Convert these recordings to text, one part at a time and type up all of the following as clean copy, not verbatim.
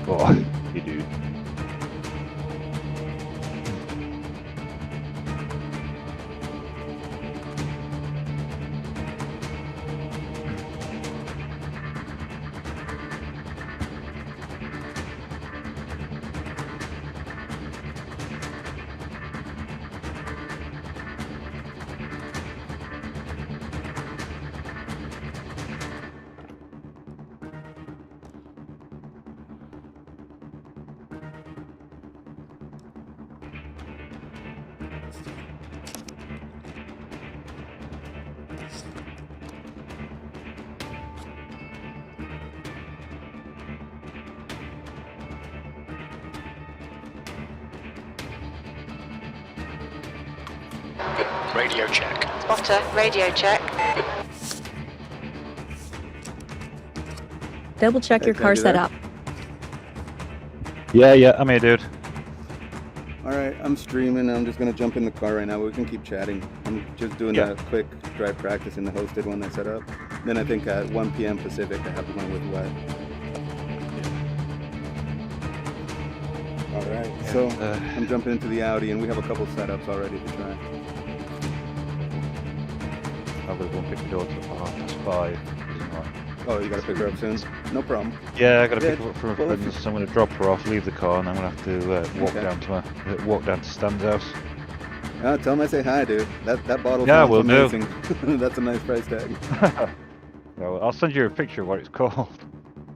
Oh, you do. Radio check. Spotter, radio check. Double check your car setup. Yeah, I'm here, dude. Alright, I'm streaming. I'm just going to jump in the car right now. We can keep chatting. I'm just doing a quick drive practice in the hosted one I set up. Then I think at 1 p.m. Pacific, I have the one with wet. Alright, so I'm jumping into the Audi, and we have a couple setups already to try. I'll go pick the daughter up at 5:30. Oh, you got to pick her up soon? No problem. Yeah, I got to pick her up from her friends, so I'm going to drop her off, leave the car, and I'm going to have to walk down to Stan's house. Tell him I say hi, dude. That bottle yeah, sounds will amazing. do. That's a nice price tag. Well, I'll send you a picture of what it's called.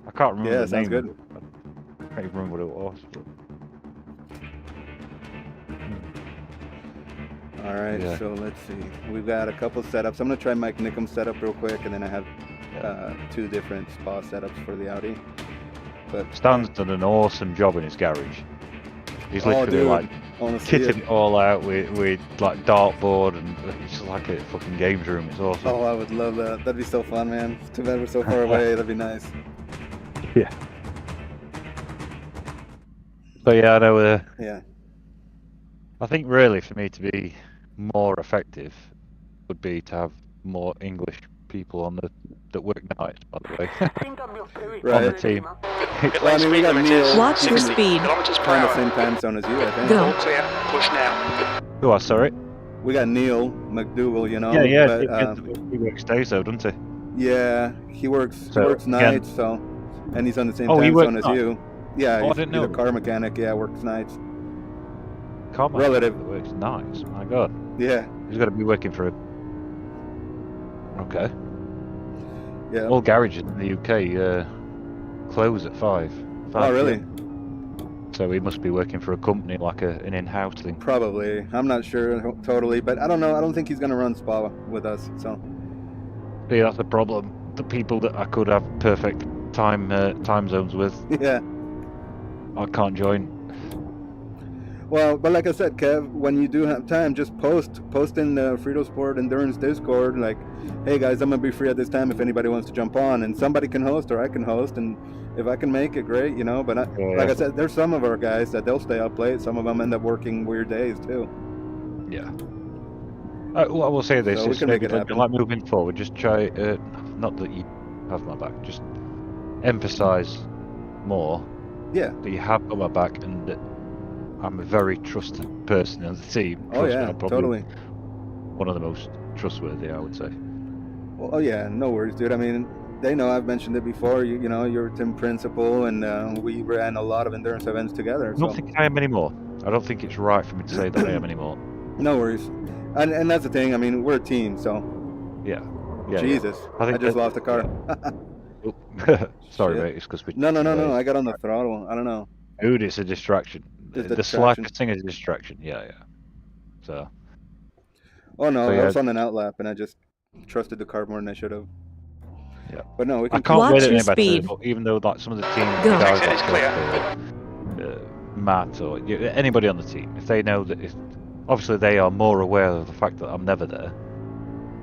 I can't remember the name. Sounds good. I can't even remember what it was. But... Alright, so let's see. We've got a couple setups. I'm going to try Mike Nickham's setup real quick, and then I have 2 different spa setups for the Audi. But Stan's done an awesome job in his garage. He's literally like kitting it all out with like dartboard, and it's just like a fucking games room. It's awesome. Oh, I would love that. That'd be so fun, man. Too bad we're so far away. That'd be nice. Yeah. So yeah, I know. Yeah. I think really for me to be more effective would be to have more English people on that work nights, by the way, on the team. Well, I mean, we got Neil. Watch your speed. On the same time zone as you, I think. Go. Clear. Push now. Oh, sorry. We got Neil McDougal, you know. Yeah. But, he works days though, doesn't he? Yeah, he works nights, so, and he's on the same he time works zone as nights? you. Yeah, I didn't know. he's a car mechanic. Yeah, works nights. Car Relative. works nice. My God. Yeah. He's got to be working for a. Okay. Yeah. All garages in the UK close at 5. Oh, really? So he must be working for a company like an in-house thing. Probably. I'm not sure totally, but I don't know. I don't think he's going to run spa with us. So. Yeah, that's the problem. The people that I could have perfect time zones with. Yeah. I can't join. Well, but like I said, Kev, when you do have time, just post in the Fritosport Endurance Discord, like, hey guys, I'm gonna be free at this time if anybody wants to jump on, and somebody can host or I can host, and if I can make it, great, you know. But like I said, there's some of our guys that they'll stay up late. Some of them end up working weird days too. Yeah. I will say this: So is maybe like moving forward, just try. Not that you have my back, just emphasise more. Yeah. That you have got my back, and that I'm a very trusted person on the team. Oh yeah, totally. One of the most trustworthy, I would say. Well, oh yeah, no worries, dude. I mean, they know I've mentioned it before. You know, you're team principal, and we ran a lot of endurance events together. I don't think I am anymore. I don't think it's right for me to say that I am anymore. No worries, and that's the thing. I mean, we're a team, so. Yeah. Jesus, yeah. I just lost the car. Yeah. Sorry, mate. It's because we. No. I got on the throttle. I don't know. Dude, it's a distraction. The slack thing is a distraction. Yeah. So. Oh no, I was on an outlap and I just trusted the car more than I should have. Yeah. But no, we can. I can't Watch wait your any speed. better. Even though like some of the team Exit is guys, Matt or anybody on the team, if they know that, obviously they are more aware of the fact that I'm never there.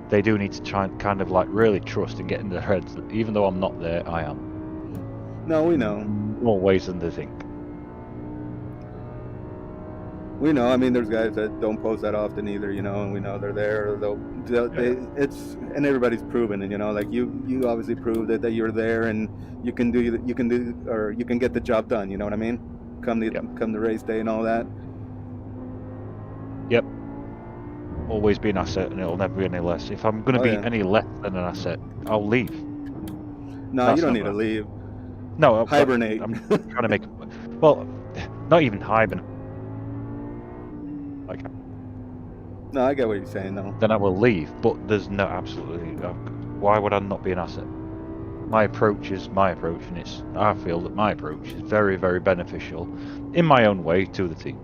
They do need to try and kind of like really trust and get in their heads that even though I'm not there, I am. No, we know. More ways than they think. We know. I mean, there's guys that don't post that often either, you know, and we know they're there. It's and everybody's proven it, you know. Like you obviously proved that you're there and you can get the job done. You know what I mean? Come the race day and all that. Yep. Always be an asset, and it'll never be any less. If I'm going to be any less than an asset, I'll leave. No, you don't need to leave. No, hibernate. I'm trying to make. Well, not even hibernate. Like, no, I get what you're saying, though. Then I will leave, but there's no absolutely. Why would I not be an asset? My approach is my approach, and I feel that my approach is very, very beneficial, in my own way, to the team.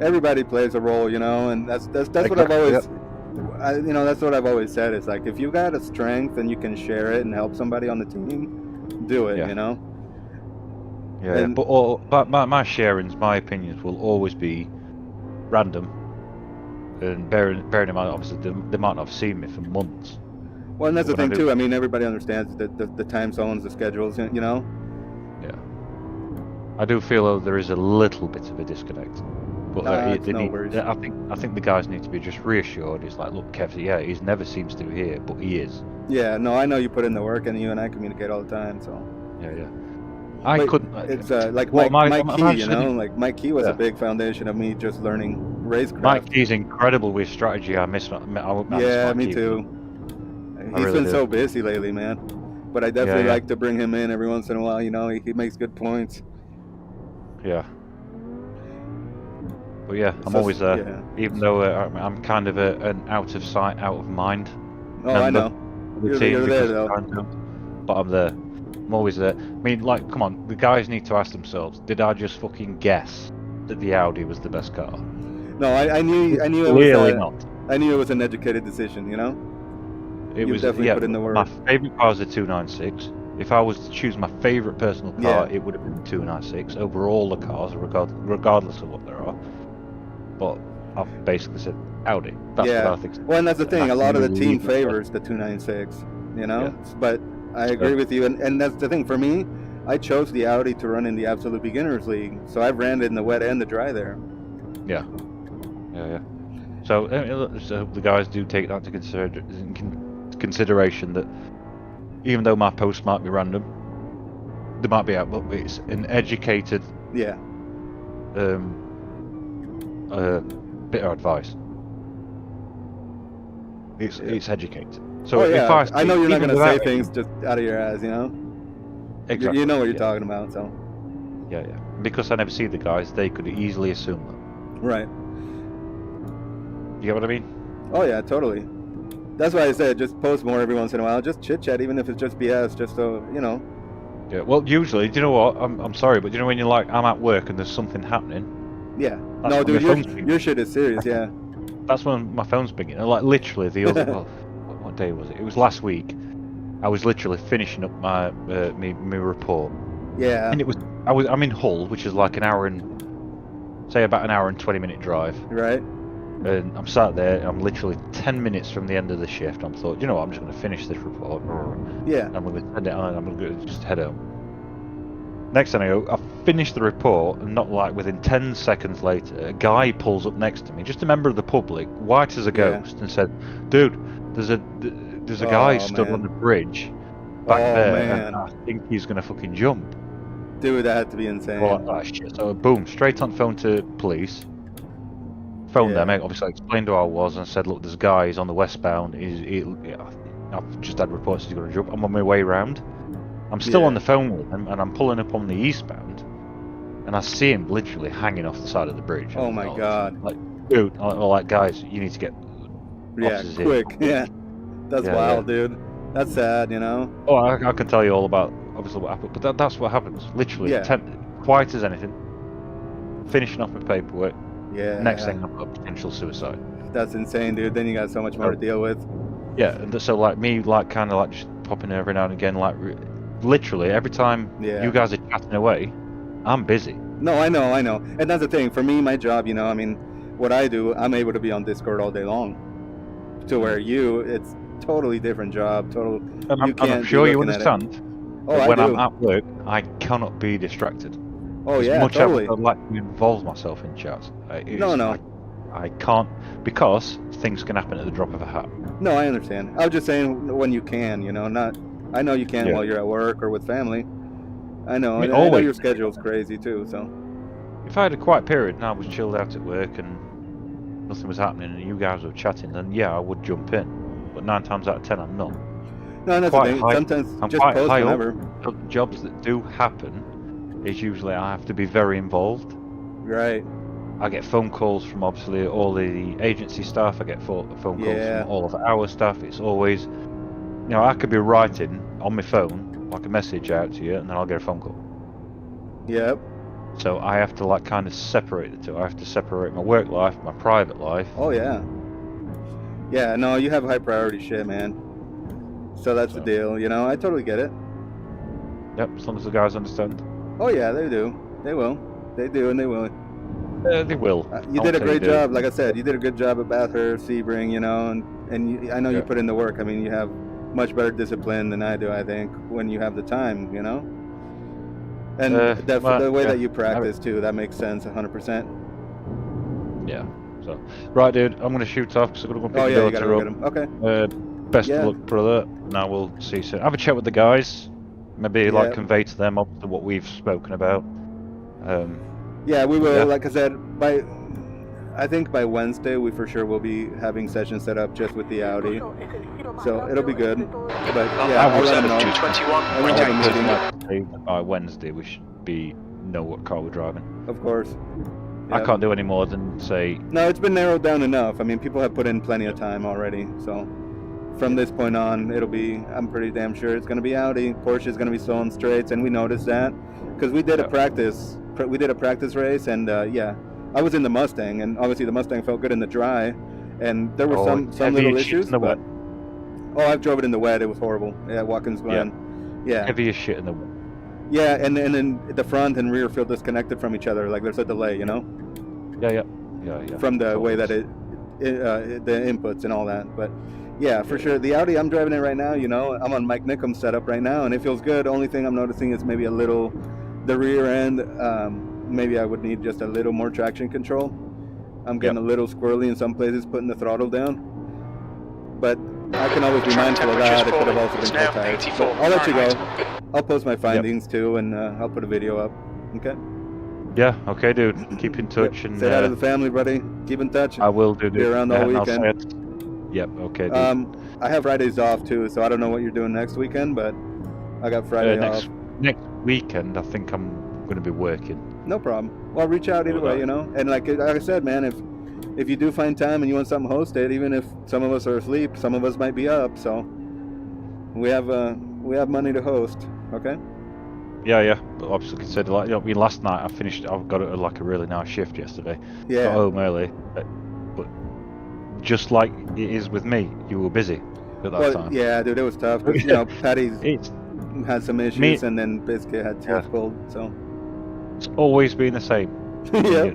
Everybody plays a role, you know, and that's what I've always, that's what I've always said. It's like if you got a strength and you can share it and help somebody on the team, do it, you know. Yeah, but my sharings, my opinions will always be random, and bearing in mind, obviously, they might not have seen me for months. Well, and that's the thing too. I mean, everybody understands the time zones, the schedules, you know. Yeah, I do feel there is a little bit of a disconnect, but I think the guys need to be just reassured. It's like, look, Kev, he never seems to be here, but he is. Yeah, no, I know you put in the work, and you and I communicate all the time, so. Yeah. I couldn't. It's like Mike Key, you know, like Mike Key was a big foundation of me just learning racecraft. Mike Key's incredible with strategy. I miss me too. He's been so busy lately, man. But I definitely like to bring him in every once in a while. You know, he makes good points. Yeah. But yeah, I'm always there, even though I'm kind of an out of sight, out of mind. Oh, I know. You're there though. But I'm there. I'm always there. I mean, like, come on, the guys need to ask themselves: did I just fucking guess that the Audi was the best car? No, I knew it was clearly not. I knew it was an educated decision. You know. It was definitely put in the work. My favourite car is a 296. If I was to choose my favourite personal car, it would have been 296 over all the cars, regardless of what there are. But I've basically said Audi. That's what I think. Well, and that's the thing. A lot of the team favors the 296. You know, but I agree with you, and that's the thing. For me, I chose the Audi to run in the Absolute Beginners League, so I've ran it in the wet and the dry there. Yeah. So the guys do take that into consideration that even though my post might be random, they might be out, but it's an educated bit of advice. It's educated. So if I know you're not going to say things just out of your ass, you know. Exactly. You know what you're talking about, so. Yeah. Because I never see the guys, they could easily assume that. Right. You get what I mean? Oh yeah, totally. That's why I said just post more every once in a while. Just chit chat, even if it's just BS, just so you know. Yeah. Well, usually, do you know what? I'm sorry, but you know when you're like, I'm at work and there's something happening. Yeah. No, dude, your shit is serious. Yeah. That's when my phone's binging. Like literally the other. Well, what day was it? It was last week. I was literally finishing up my my report. Yeah. And I'm in Hull, which is like about an hour and 20-minute drive. Right. And I'm sat there, I'm literally 10 minutes from the end of the shift. I'm thought, you know what, I'm just going to finish this report. Yeah. I'm going to send it on, I'm going to just head home. Next thing I know, I finished the report, and not like within 10 seconds later, a guy pulls up next to me, just a member of the public, white as a ghost, and said, dude, there's a guy stood on the bridge back there, and I think he's going to fucking jump. Dude, that had to be insane. Oh, shit. So boom, straight on phone to police. Phoned them, obviously I explained who I was and said, look, there's a guy, he's on the westbound, I've just had reports he's going to jump. I'm on my way round. I'm still on the phone with him, and I'm pulling up on the eastbound, and I see him literally hanging off the side of the bridge. Oh my god. Like, dude, like, guys, you need to get quick. Yeah. That's wild, dude. That's sad, you know? Oh, I can tell you all about, obviously, what happened, but that's what happens. Literally, quiet as anything, finishing off my paperwork. Yeah. Next thing, I've got potential suicide. That's insane, dude. Then you got so much more to deal with. Yeah, so like me, like kind of like just popping every now and again, like literally every time you guys are chatting away, I'm busy. No, I know, and that's the thing. For me, my job, you know, I mean, what I do, I'm able to be on Discord all day long. To where it's totally different job. I'm sure you understand. When I'm at work, I cannot be distracted. Oh As yeah, much totally. as I'd like to involve myself in chats, No. I can't, because things can happen at the drop of a hat. No, I understand. I was just saying when you can, you know, not. I know you can't Yeah. while you're at work or with family. I know, I mean, and I know always. your schedule's crazy too. So. If I had a quiet period and I was chilled out at work and nothing was happening and you guys were chatting, then yeah, I would jump in. But 9 times out of 10, I'm not. No, that's the thing. Sometimes I'm just quite post high whenever. up. So the jobs that do happen is usually I have to be very involved. Right. I get phone calls from obviously all the agency staff. I get phone calls Yeah. from all of our staff. It's always, you know, I could be writing on my phone like a message out to you, and then I'll get a phone call. Yep. So I have to like kind of separate the two. I have to separate my work life, my private life. Oh yeah. Yeah. No, you have high priority shit, man. So that's the deal. You know, I totally get it. Yep. As long as the guys understand. Oh yeah, they do. They will. They do, and they will. They will. You did a great job. Like I said, you did a good job at Bathurst, Sebring, you know, and you, I know you put in the work. I mean, you have much better discipline than I do, I think, when you have the time, you know. And the way that you practice too, that makes sense 100%. Yeah. So, right, dude, I'm gonna shoot off because I'm gonna go pick the you gotta go get him. Okay. Best of luck, brother. And I will see you soon. Have a chat with the guys. Maybe like convey to them up to what we've spoken about. Yeah, we will. Like I said, I think by Wednesday we for sure will be having sessions set up just with the Audi, so it'll be good. But yeah, I will let them know. 221. By Wednesday we should know what car we're driving. Of course. I can't do any more than say. No, it's been narrowed down enough. I mean, people have put in plenty of time already, so from this point on, it'll be. I'm pretty damn sure it's going to be Audi. Porsche is going to be Stolen Straights, and we noticed that because we did a practice. We did a practice race, and I was in the Mustang, and obviously the Mustang felt good in the dry, and there were some little issues. But I've drove it in the wet. It was horrible. Yeah, Watkins Glen. Yeah. Heavy as shit in the wet. Yeah, and then the front and rear feel disconnected from each other. Like there's a delay, you know. Yeah. From the way that the inputs and all that, but. Yeah, for sure. The Audi, I'm driving it right now, you know. I'm on Mike Nickum's setup right now, and it feels good. Only thing I'm noticing is maybe a little, the rear end, maybe I would need just a little more traction control. I'm getting a little squirrely in some places, putting the throttle down. But I can always be mindful of that. It could have also been cold tires. So I'll let you go. I'll post my findings too, and I'll put a video up. Okay? Yeah, okay, dude. Keep in touch. And say hi to the family, buddy. Keep in touch. I will do, dude. Be around all weekend. Yep, okay, dude. I have Fridays off too, so I don't know what you're doing next weekend, but I got Friday off. Next weekend, I think I'm going to be working. No problem. Well, reach out either way, you know. And like I said, man, if you do find time and you want something hosted, even if some of us are asleep, some of us might be up. So we have money to host. Okay. Yeah. But obviously, consider like last night I've got like a really nice shift yesterday. Yeah. Got home early, but just like it is with me, you were busy at that time. Yeah, dude, it was tough. Cause, you know, Patty's had some issues, and then Biscuit had teeth pulled. So it's always been the same. Yeah.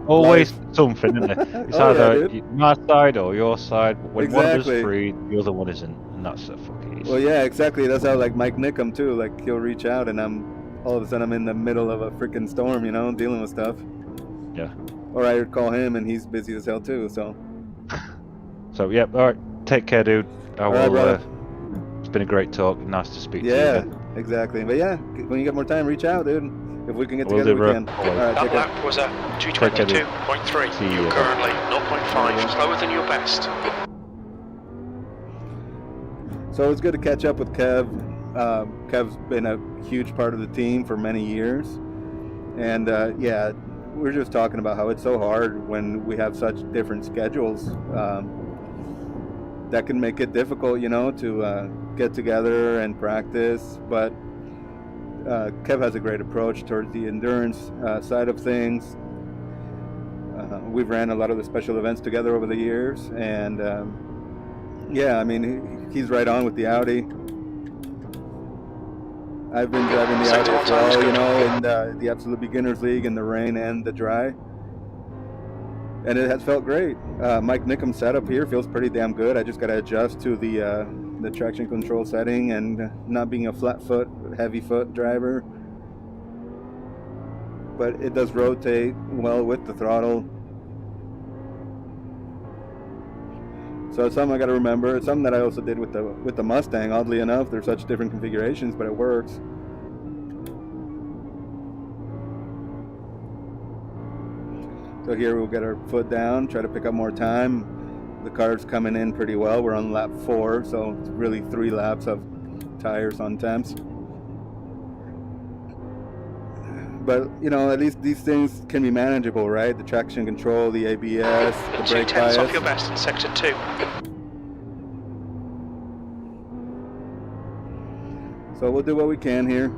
Always something, isn't it? It's either my side or your side. When one of us is free, the other one isn't, and that's the fucking issue. Well, yeah, exactly. That's how like Mike Nickum too. Like he'll reach out, and all of a sudden I'm in the middle of a freaking storm, you know, dealing with stuff. Yeah. Or I would call him, and he's busy as hell too. So. So yeah, all right. Take care, dude. I will. Right, it's been a great talk. Nice to speak to you. Yeah, exactly. But yeah, when you get more time, reach out, dude. If we can get together, we can. All right, that lap was at 222.3. You're currently 0.5 slower than your best. So it's good to catch up with Kev. Kev's been a huge part of the team for many years, and yeah. We're just talking about how it's so hard when we have such different schedules. That can make it difficult, you know, to get together and practice. But Kev has a great approach towards the endurance side of things. We've ran a lot of the special events together over the years, and yeah, I mean, he's right on with the Audi. I've been driving the Audi as well, you know, in the Absolute Beginners League in the rain and the dry. And it has felt great. Mike Nickum's setup here feels pretty damn good. I just got to adjust to the traction control setting and not being a flat foot, heavy foot driver. but it does rotate well with the throttle. So it's something I got to remember. It's something that I also did with the Mustang. Oddly enough, they're such different configurations, but it works. So here we'll get our foot down, try to pick up more time. The car's coming in pretty well. We're on lap 4, so it's really 3 laps of tires on temps. But, you know, at least these things can be manageable, right? The traction control, the ABS, the brake bias. 2/10 off your best in sector 2. So we'll do what we can here.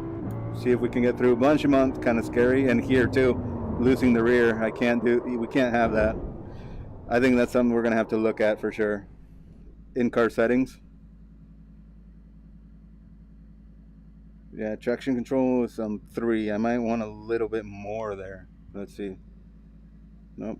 See if we can get through. Blanchimont, kind of scary, and here too, losing the rear. We can't have that. I think that's something we're gonna have to look at for sure. In-car settings. Yeah, traction control is 3. I might want a little bit more there. Let's see. Nope.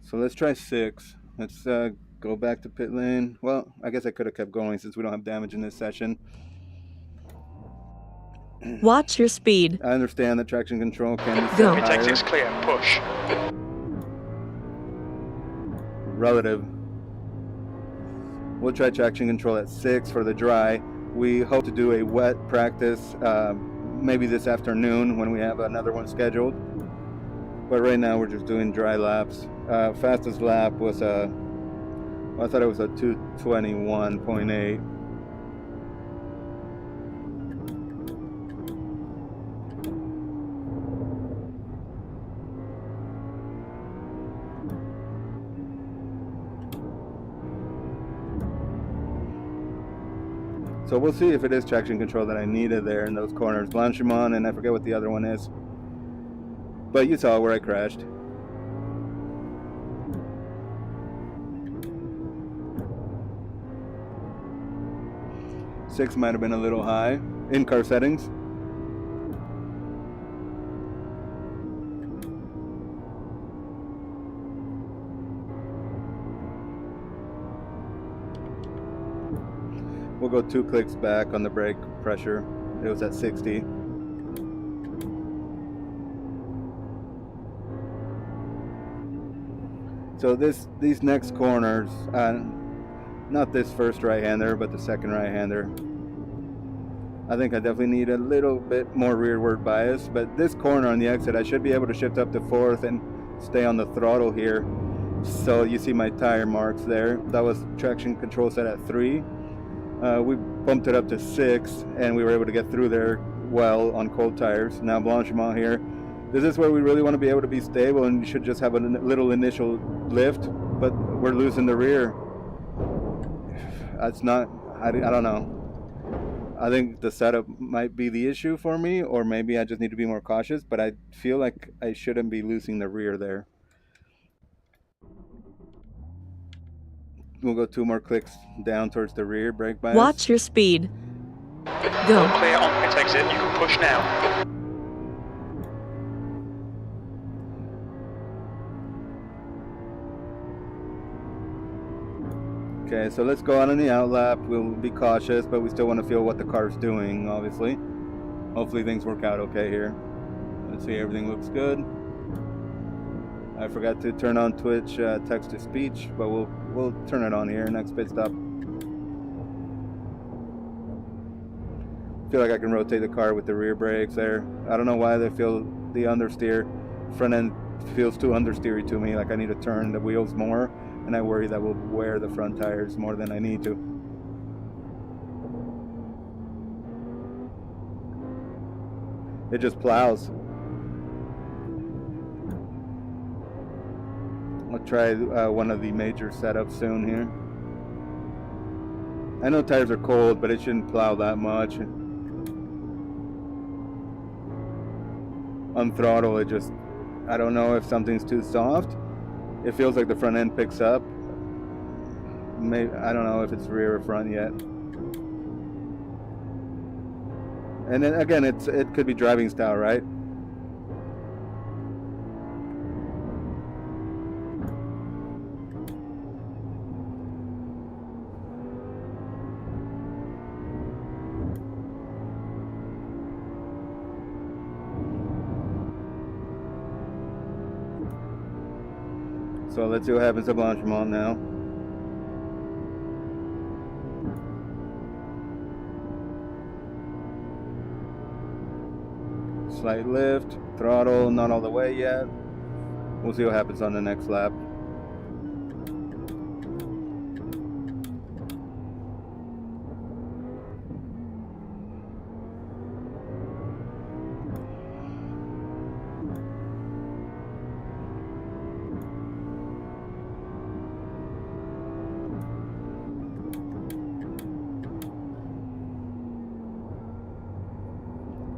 So let's try 6. Let's go back to pit lane. Well, I guess I could have kept going since we don't have damage in this session. Watch your speed. I understand that traction control can be set Go. Mid-exit higher. is clear. Push. Relative. We'll try traction control at 6 for the dry. We hope to do a wet practice maybe this afternoon when we have another one scheduled. But right now we're just doing dry laps. Fastest lap was I thought it was a 2:21.8. So we'll see if it is traction control that I needed there in those corners. Blanchimont, and I forget what the other one is. But you saw where I crashed. Six might have been a little high. In-car settings. We'll go 2 clicks back on the brake pressure. It was at 60. So these next corners, not this first right-hander, but the second right-hander, I think I definitely need a little bit more rearward bias. But this corner on the exit, I should be able to shift up to 4th and stay on the throttle here. So you see my tire marks there. That was traction control set at 3. We bumped it up to 6, and we were able to get through there well on cold tires. Now Blanchimont here. This is where we really want to be able to be stable, and you should just have a little initial lift, but we're losing the rear. That's not, I don't know. I think the setup might be the issue for me, or maybe I just need to be more cautious, but I feel like I shouldn't be losing the rear there. We'll go 2 more clicks down towards the rear, brake bias. Watch your speed. Go. All clear on pit exit. You can push now. Okay, so let's go out on the outlap. We'll be cautious, but we still want to feel what the car's doing, obviously. Hopefully things work out okay here. Let's see, everything looks good. I forgot to turn on Twitch text-to-speech, but we'll turn it on here, next pit stop. Feel like I can rotate the car with the rear brakes there. I don't know why they feel the understeer. Front end feels too understeery to me, like I need to turn the wheels more. And I worry that will wear the front tires more than I need to. It just plows. I'll try one of the major setups soon here. I know tires are cold, but it shouldn't plow that much. On throttle, it just, I don't know if something's too soft. It feels like the front end picks up. Maybe, I don't know if it's rear or front yet. And then again, it could be driving style, right? So let's see what happens to Blanchimont now. Slight lift, throttle, not all the way yet. We'll see what happens on the next lap.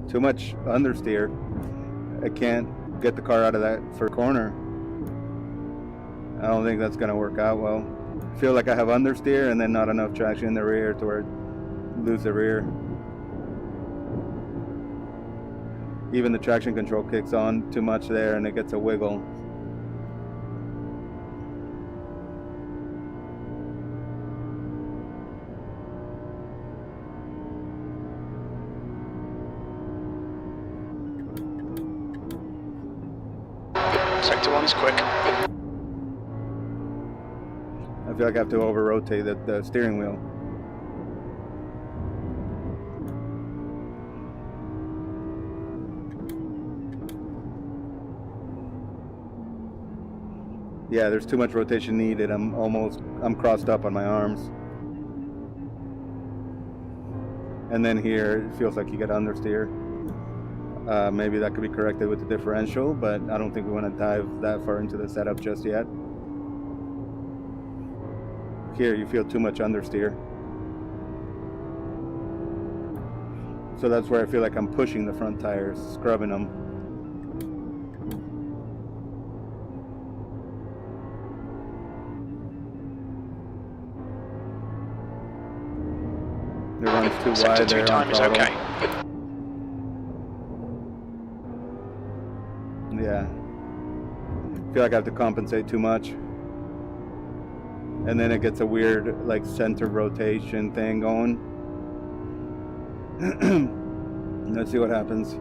Too much understeer. I can't get the car out of that first corner. I don't think that's going to work out well. I feel like I have understeer and then not enough traction in the rear to where I lose the rear. Even the traction control kicks on too much there and it gets a wiggle. Sector 1's quick. I feel like I have to over-rotate the steering wheel. Yeah, there's too much rotation needed. I'm crossed up on my arms. And then here, it feels like you get understeer. Maybe that could be corrected with the differential, but I don't think we want to dive that far into the setup just yet. Here, you feel too much understeer. So that's where I feel like I'm pushing the front tires, scrubbing them. It runs too wide there. Sector 2 time is okay. Yeah. I feel like I have to compensate too much. And then it gets a weird, like, center rotation thing going. Let's see what happens.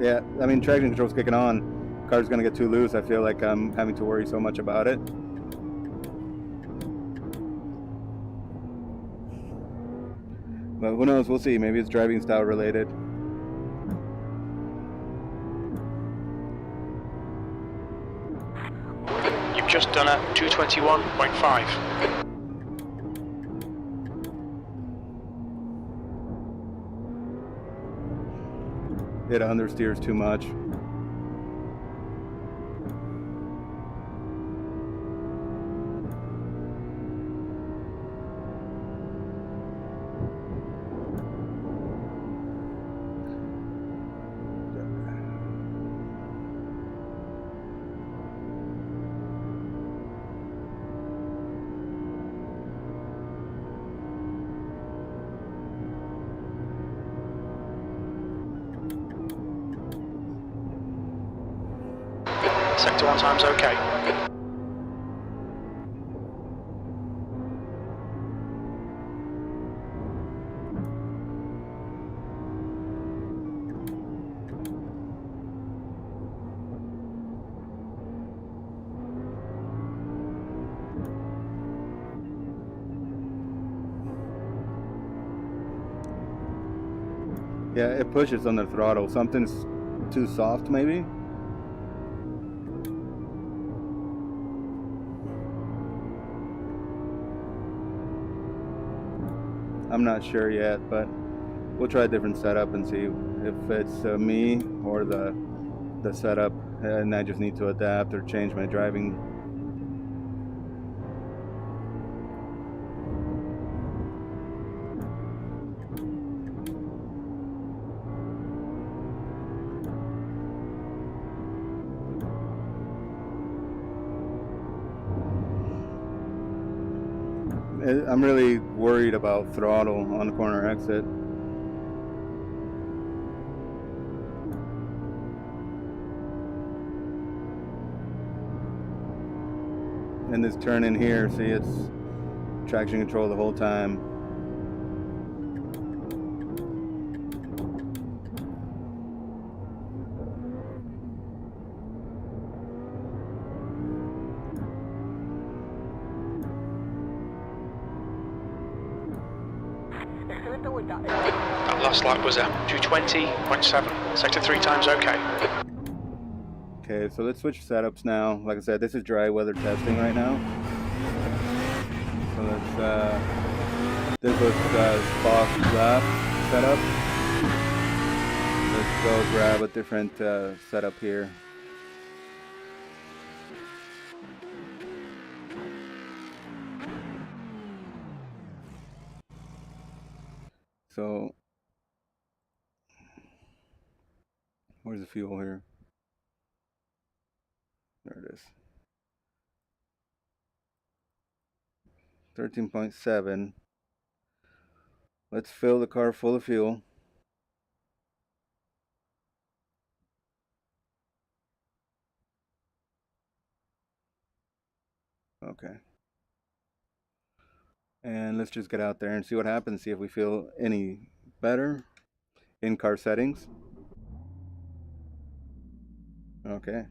Yeah, I mean, traction control's kicking on. Car's gonna get too loose. I feel like I'm having to worry so much about it. But who knows, we'll see. Maybe it's driving style related. You've just done a 221.5. It understeers too much. Sector 1 time's okay. Yeah, it pushes on the throttle. Something's too soft, maybe? I'm not sure yet, but we'll try a different setup and see if it's me or the setup, and I just need to adapt or change my driving. I'm really worried about throttle on the corner exit. And this turn in here, see, it's traction control the whole time. That last lap was 220.7. Sector 3 times okay. Okay, so let's switch setups now. Like I said, this is dry weather testing right now. So let's, this was Spock lap setup. Let's go grab a different setup here. So, where's the fuel here? There it is. 13.7. Let's fill the car full of fuel. Okay. And let's just get out there and see what happens, see if we feel any better in car settings. Okay.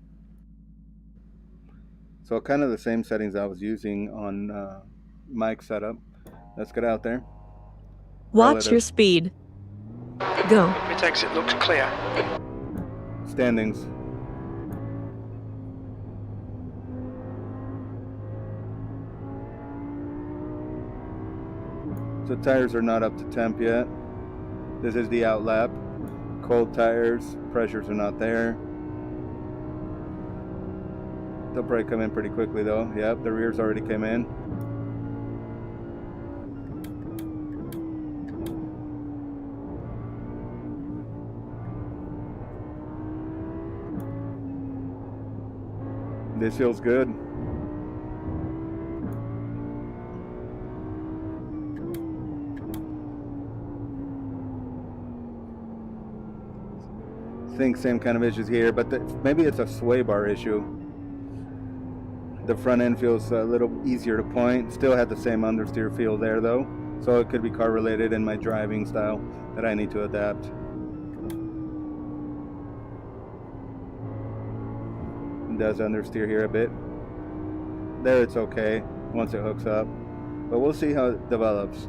So kind of the same settings I was using on Mike's setup. Let's get out there. Watch your speed. Go. Pit exit looks clear. Standings. So tires are not up to temp yet. This is the out lap. Cold tires, pressures are not there. They'll probably come in pretty quickly though. Yep, the rears already came in. This feels good. I think same kind of issues here, but maybe it's a sway bar issue. The front end feels a little easier to point. Still had the same understeer feel there though, so it could be car related in my driving style that I need to adapt. It does understeer here a bit. There it's okay once it hooks up, but we'll see how it develops.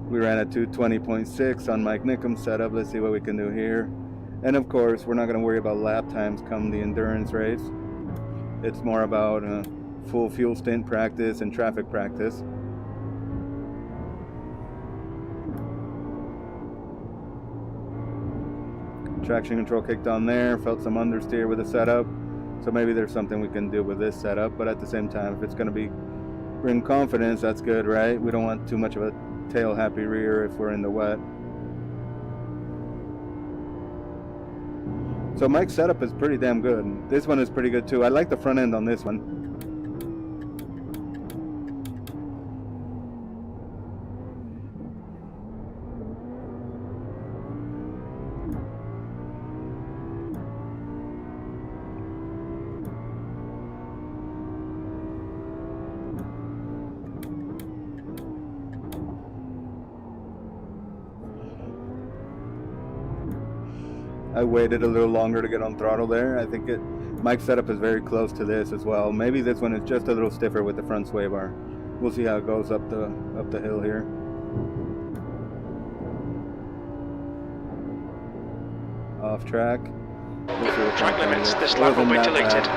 We ran at 220.6 on Mike Nickum's setup. Let's see what we can do here. And of course, we're not going to worry about lap times come the endurance race. It's more about full fuel stint practice and traffic practice. Traction control kicked on there. Felt some understeer with the setup. So maybe there's something we can do with this setup. But at the same time, if it's going to bring confidence, that's good, right? We don't want too much of a tail happy rear if we're in the wet. So Mike's setup is pretty damn good. This one is pretty good too. I like the front end on this one. I waited a little longer to get on throttle there. I think Mike's setup is very close to this as well. Maybe this one is just a little stiffer with the front sway bar. We'll see how it goes up the hill here. Off track. Track limits, this lap will be deleted.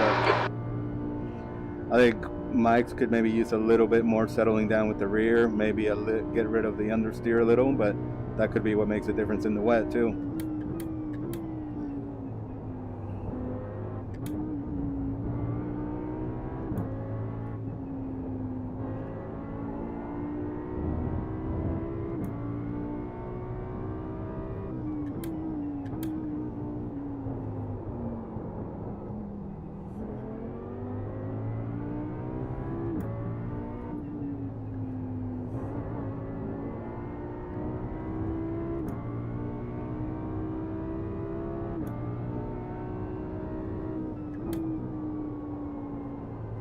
I think Mike's could maybe use a little bit more settling down with the rear. Maybe get rid of the understeer a little, but that could be what makes a difference in the wet too.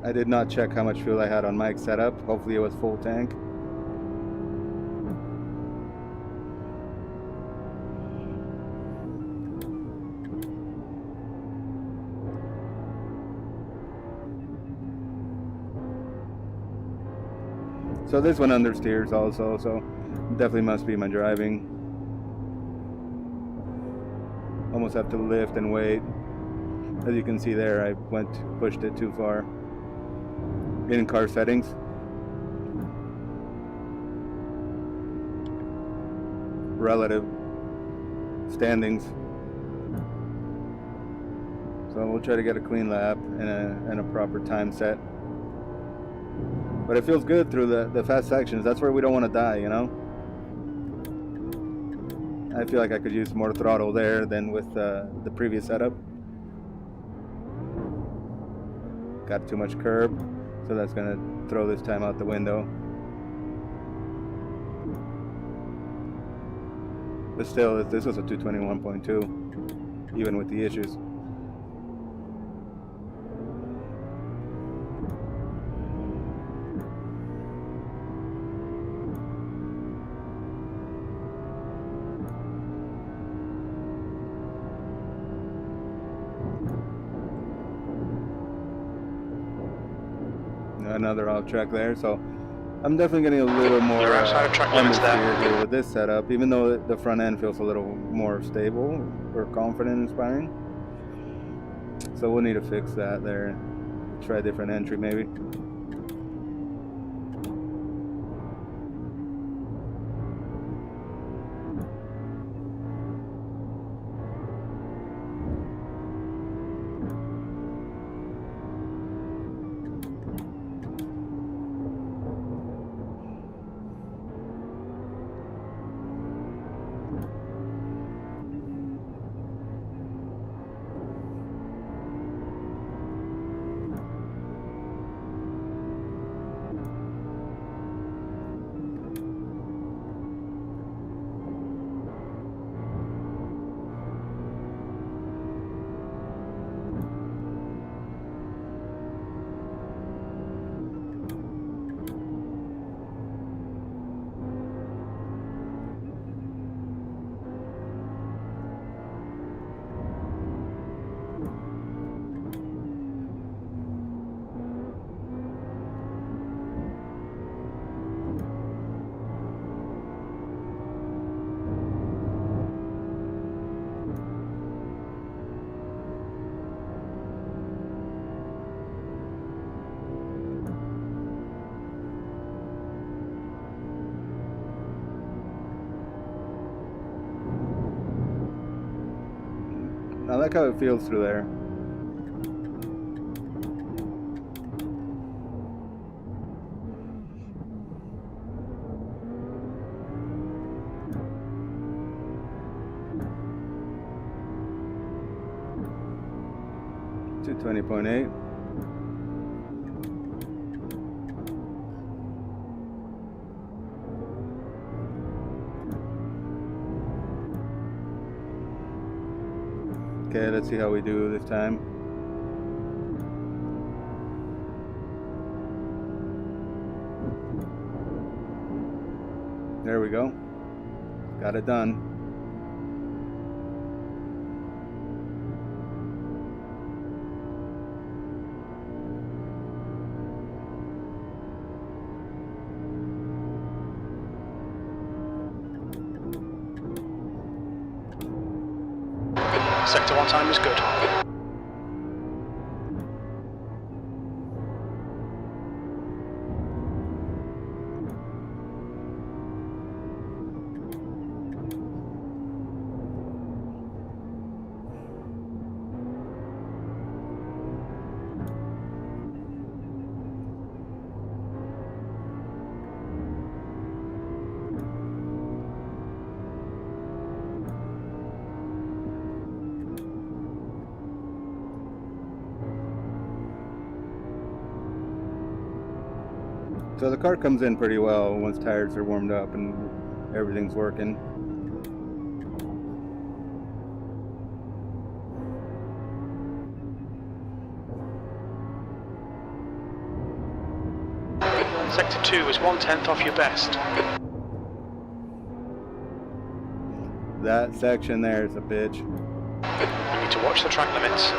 I did not check how much fuel I had on Mike's setup. Hopefully it was full tank. So this one understeers also, so definitely must be my driving. Almost have to lift and wait. As you can see there, I pushed it too far. In car settings. Relative standings. So we'll try to get a clean lap and a proper time set. But it feels good through the fast sections. That's where we don't want to die, you know? I feel like I could use more throttle there than with the previous setup. Got too much curb, so that's going to throw this time out the window. But still, this was a 221.2, even with the issues. Another off track there, so I'm definitely getting a little more understeer here with this setup, even though the front end feels a little more stable or confident inspiring. So we'll need to fix that there. Try a different entry maybe. I like how it feels through there. To 20.8. Okay, let's see how we do this time. There we go. Got it done. Sector 1 time is good. So the car comes in pretty well once tires are warmed up and everything's working. Sector 2 is 1/10 off your best. That section there is a bitch. You need to watch the track limits.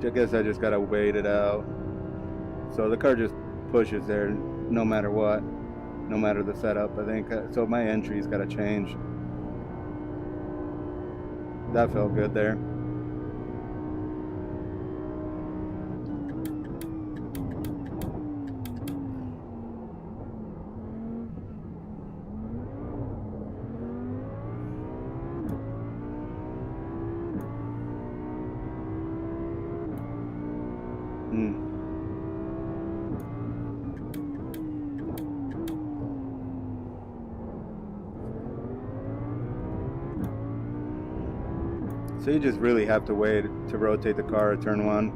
I guess I just gotta wait it out. So the car just pushes there no matter what, no matter the setup, I think. So my entry's gotta change. That felt good there. So you just really have to wait to rotate the car at turn 1.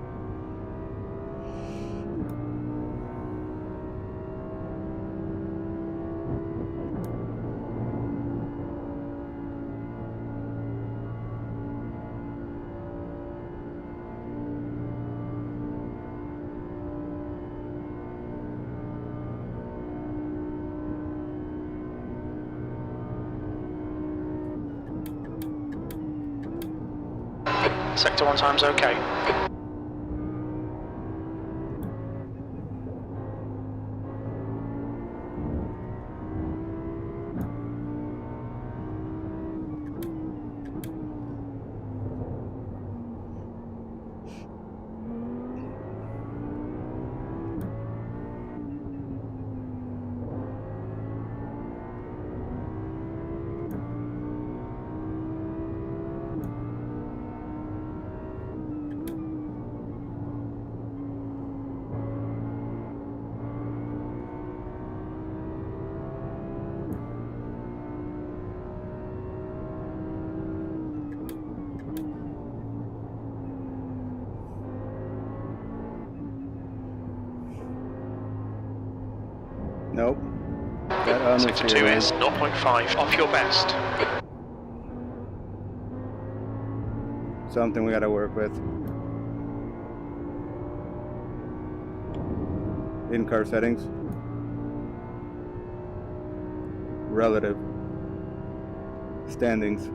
Sector 1 time's okay. Nope. Sector 2 is 0.5 off your best. Something we gotta work with. In-car settings. Relative. Standings.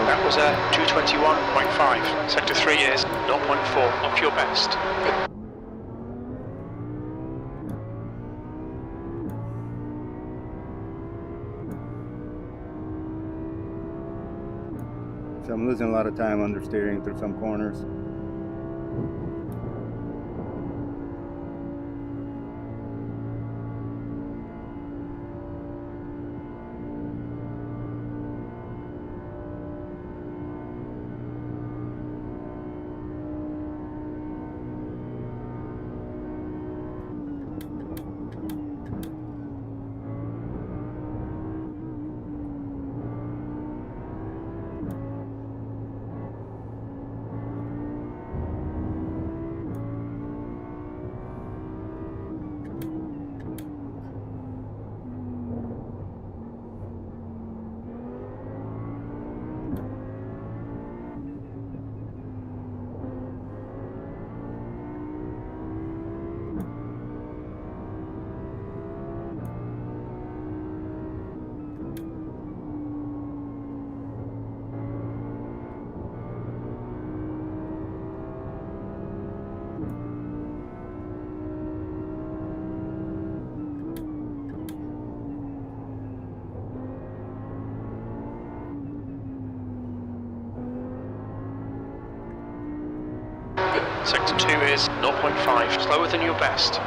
That was a 221.5. Sector 3 is 0.4 off your best. So I'm losing a lot of time understeering through some corners. Sector 2 is 0.5, slower than your best.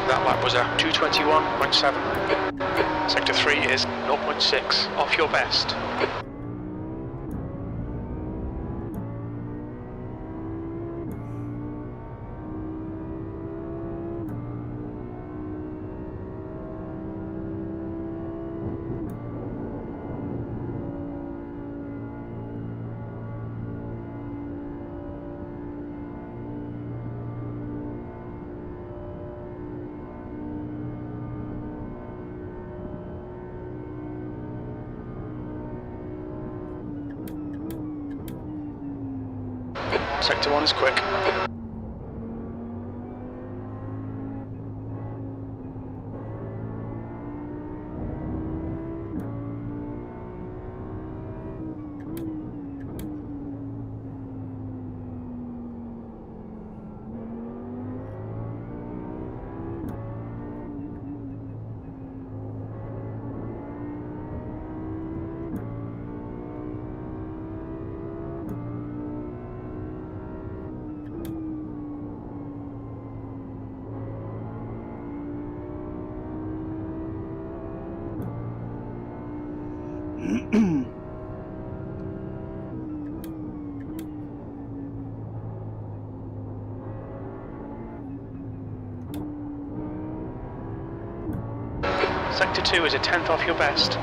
That lap was a 2:21.7. Sector 3 is 0.6 off your best. Sector 1 is quick. Sector 2 is a 10th off your best.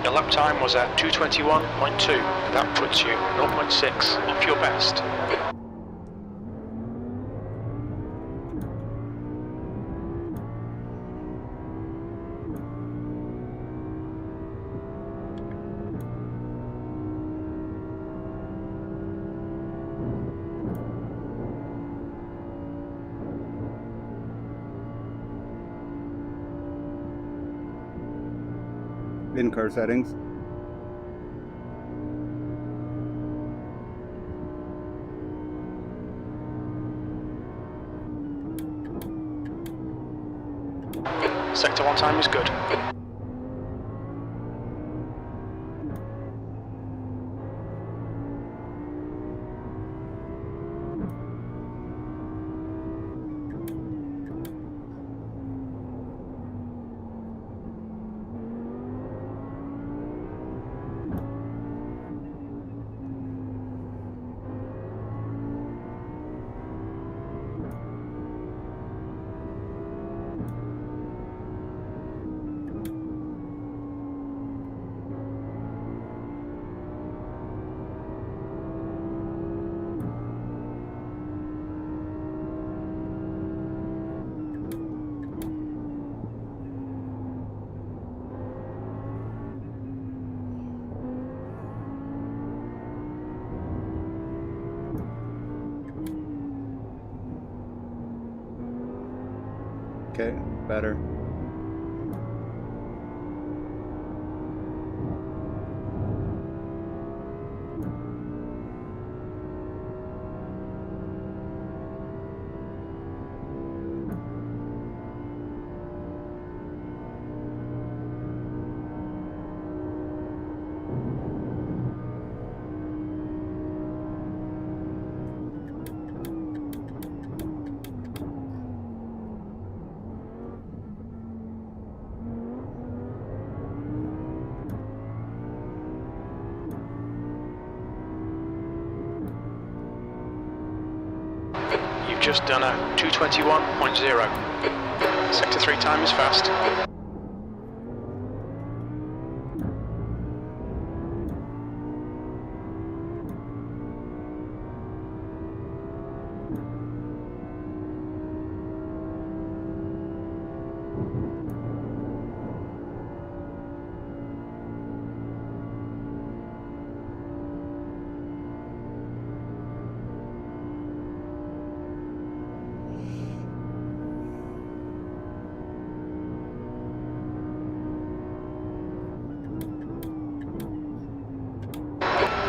Your lap time was at 2:21.2. That puts you 0.6 off your best. In-car settings. Sector 1 time is good. Okay, better. Just done a 2:21.0. Sector 3 time is fast.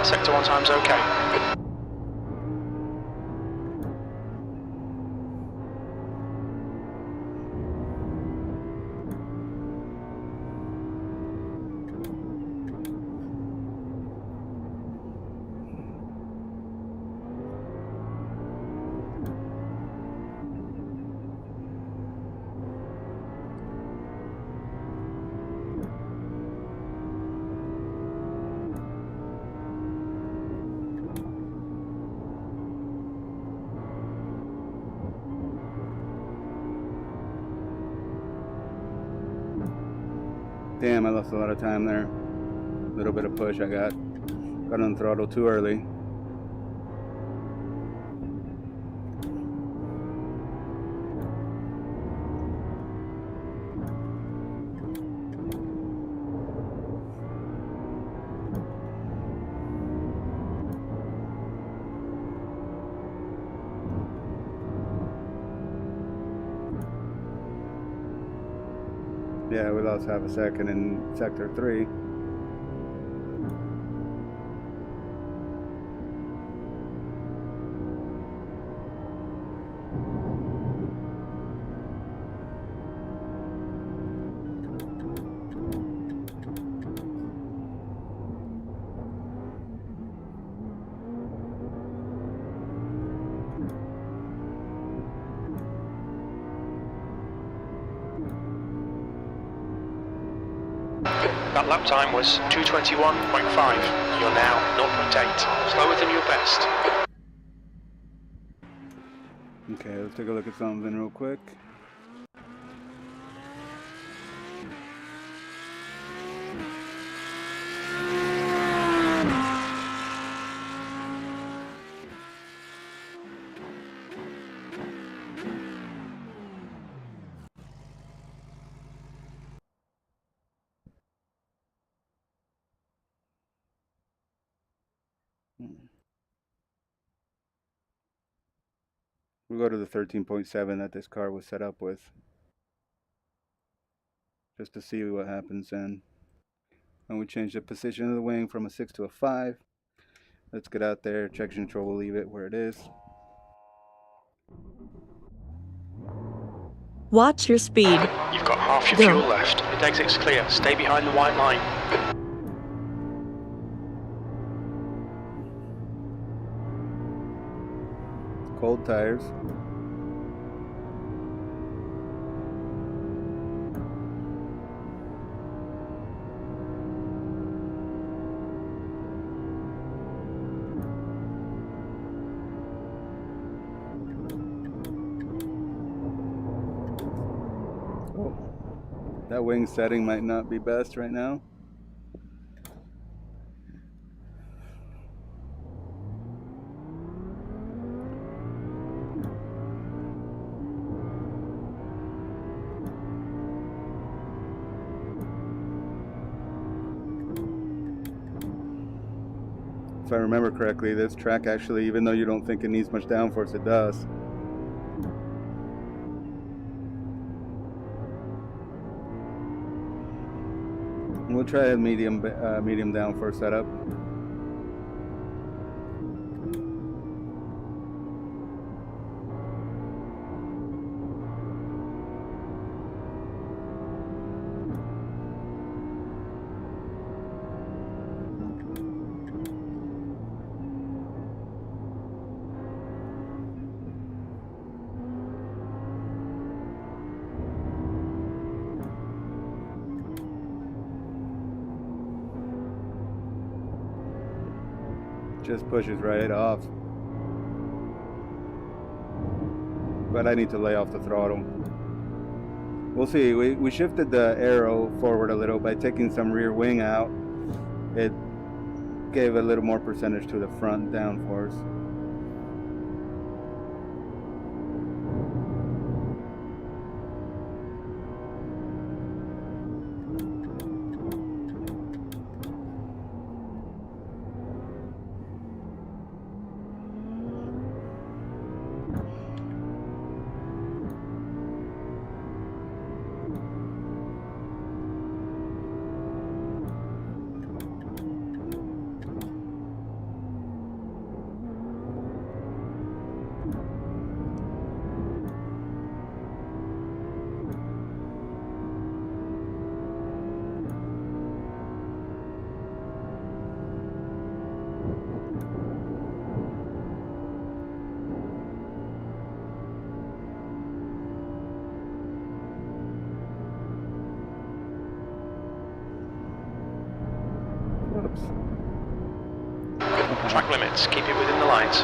Sector 1 time's okay. Damn, I lost a lot of time there. Little bit of push I got on the throttle too early. Yeah, we lost half a second in sector 3. That lap time was 2:21.5. You're now 0.8. Slower than your best. Okay, let's take a look at something real quick. We'll go to the 13.7 that this car was set up with, just to see what happens then. And we change the position of the wing from a 6 to a 5. Let's get out there. Traction control will leave it where it is. Watch your speed. You've got half your Go. fuel left. Mid exit's clear. Stay behind the white line. Cold tires. That wing setting might not be best right now. If I remember correctly, this track actually, even though you don't think it needs much downforce, it does. We'll try a medium downforce setup. Just pushes right off. But I need to lay off the throttle. We'll see. We shifted the aero forward a little by taking some rear wing out. It gave a little more percentage to the front downforce. Track limits, keep it within the lines.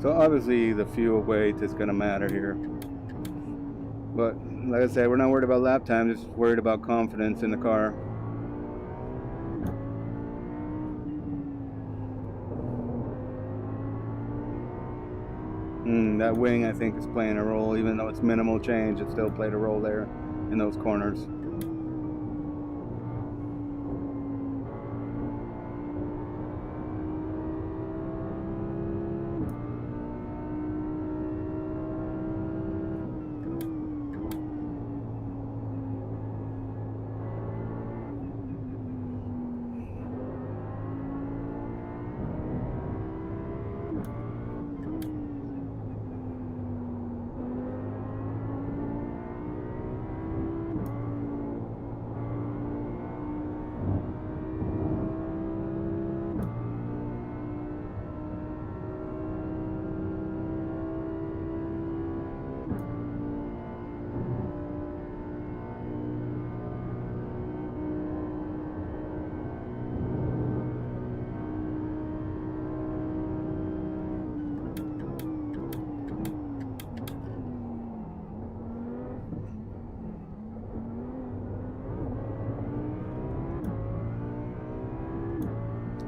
So obviously the fuel weight is going to matter here. But like I said, we're not worried about lap time, just worried about confidence in the car. That wing, I think, is playing a role. Even though it's minimal change, it still played a role there in those corners.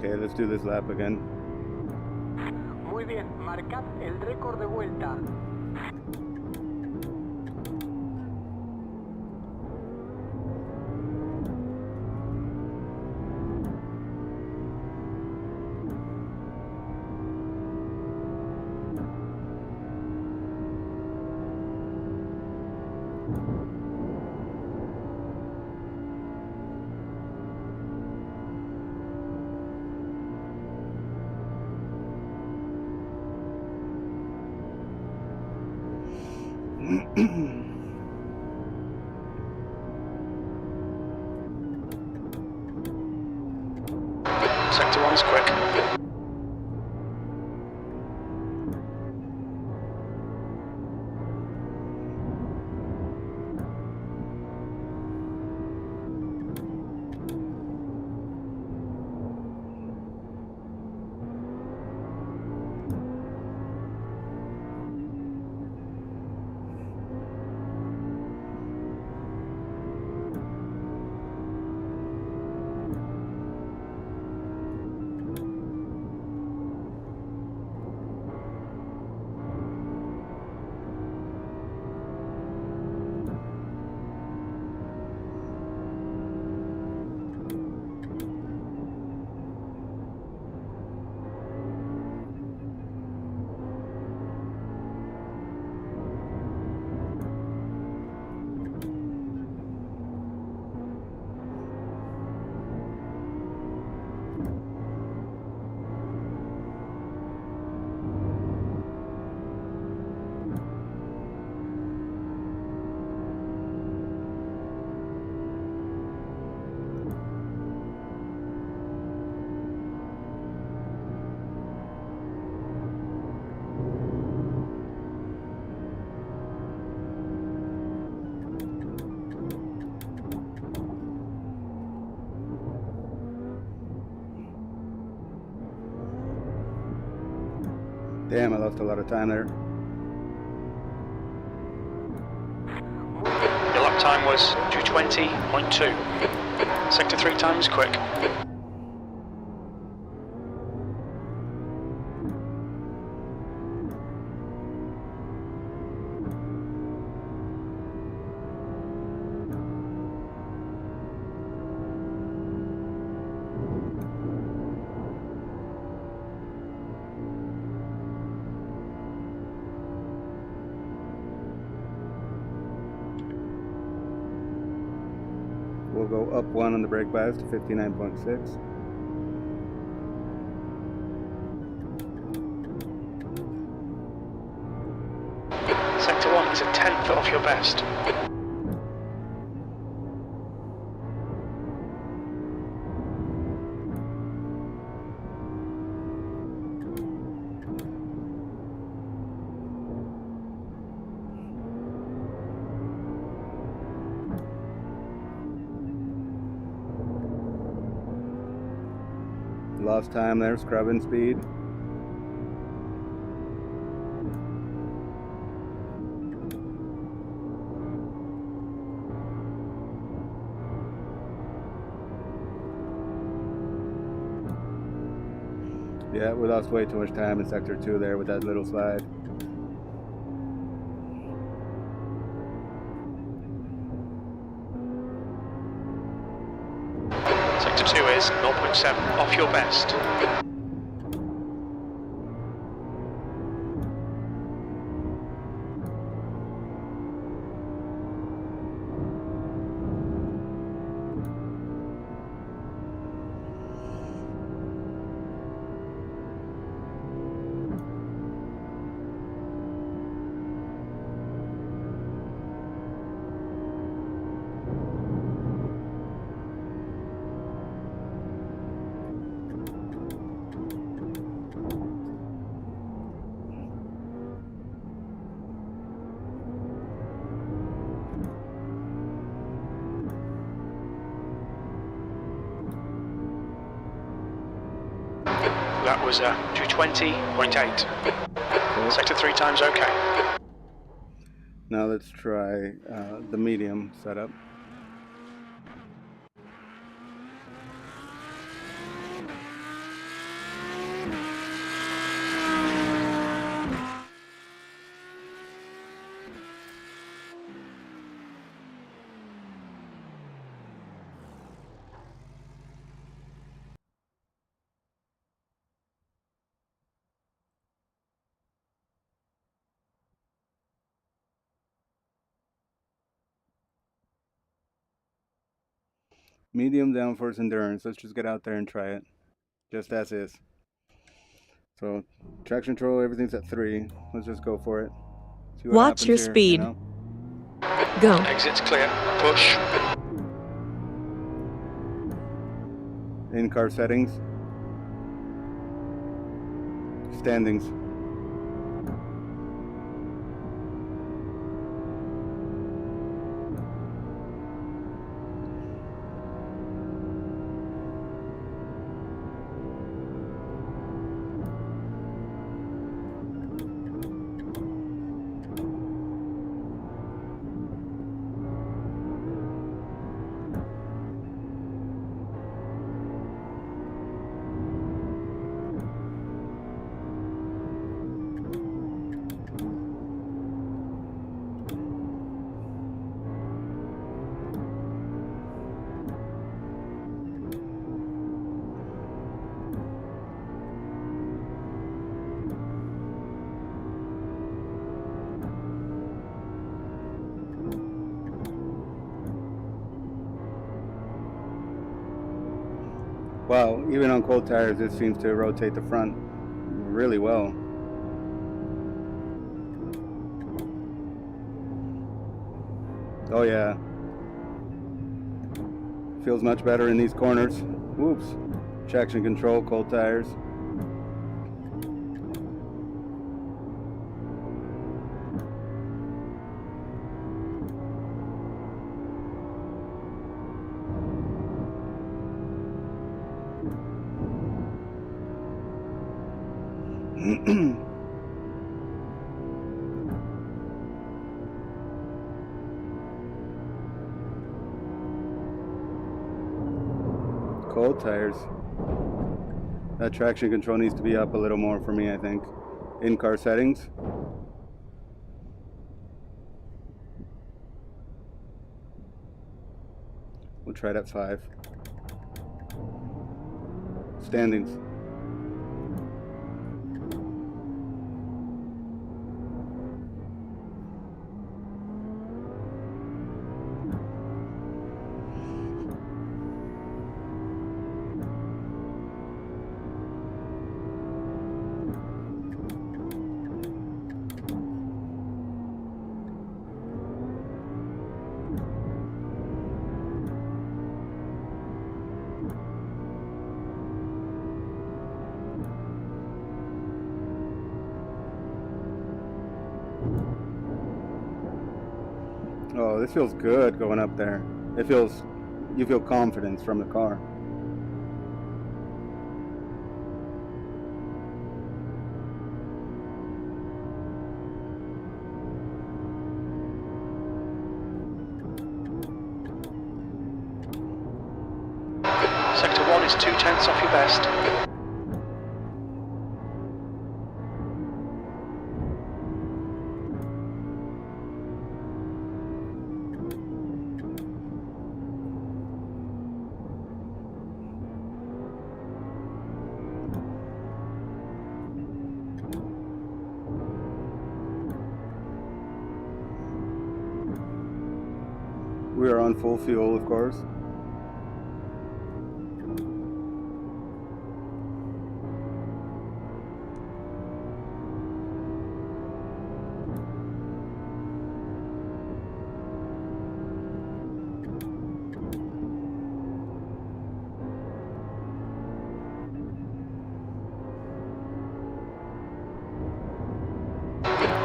Okay, let's do this lap again. Muy bien, marcad el récord de vuelta. Sector 1's quick. Damn, I lost a lot of time there. Your lap time was 2:20.2. Sector 3 time is quick. We'll go up 1 on the brake bias to 59.6. Sector 1 is a 10th off your best. lost time there, scrubbing speed. Yeah, we lost way too much time in Sector 2 there with that little slide. Sector 2 is 0.7 off your best. That was 220.8. Sector 3 times okay. Now let's try the medium setup. Medium downforce endurance. Let's just get out there and try it. Just as is. So traction control, everything's at 3. Let's just go for it. See what Watch your happens here, speed. you know? Go. Exit's clear. Push. In-car settings. Standings. Wow, even on cold tires, it seems to rotate the front really well. Oh yeah. Feels much better in these corners. Whoops. Traction control, cold tires. Cold tires. That traction control needs to be up a little more for me, I think. In-car settings. We'll try it at 5. Standings. Oh, this feels good going up there. It feels, you feel confidence from the car. is 0.2 off your best. We are on full fuel, of course.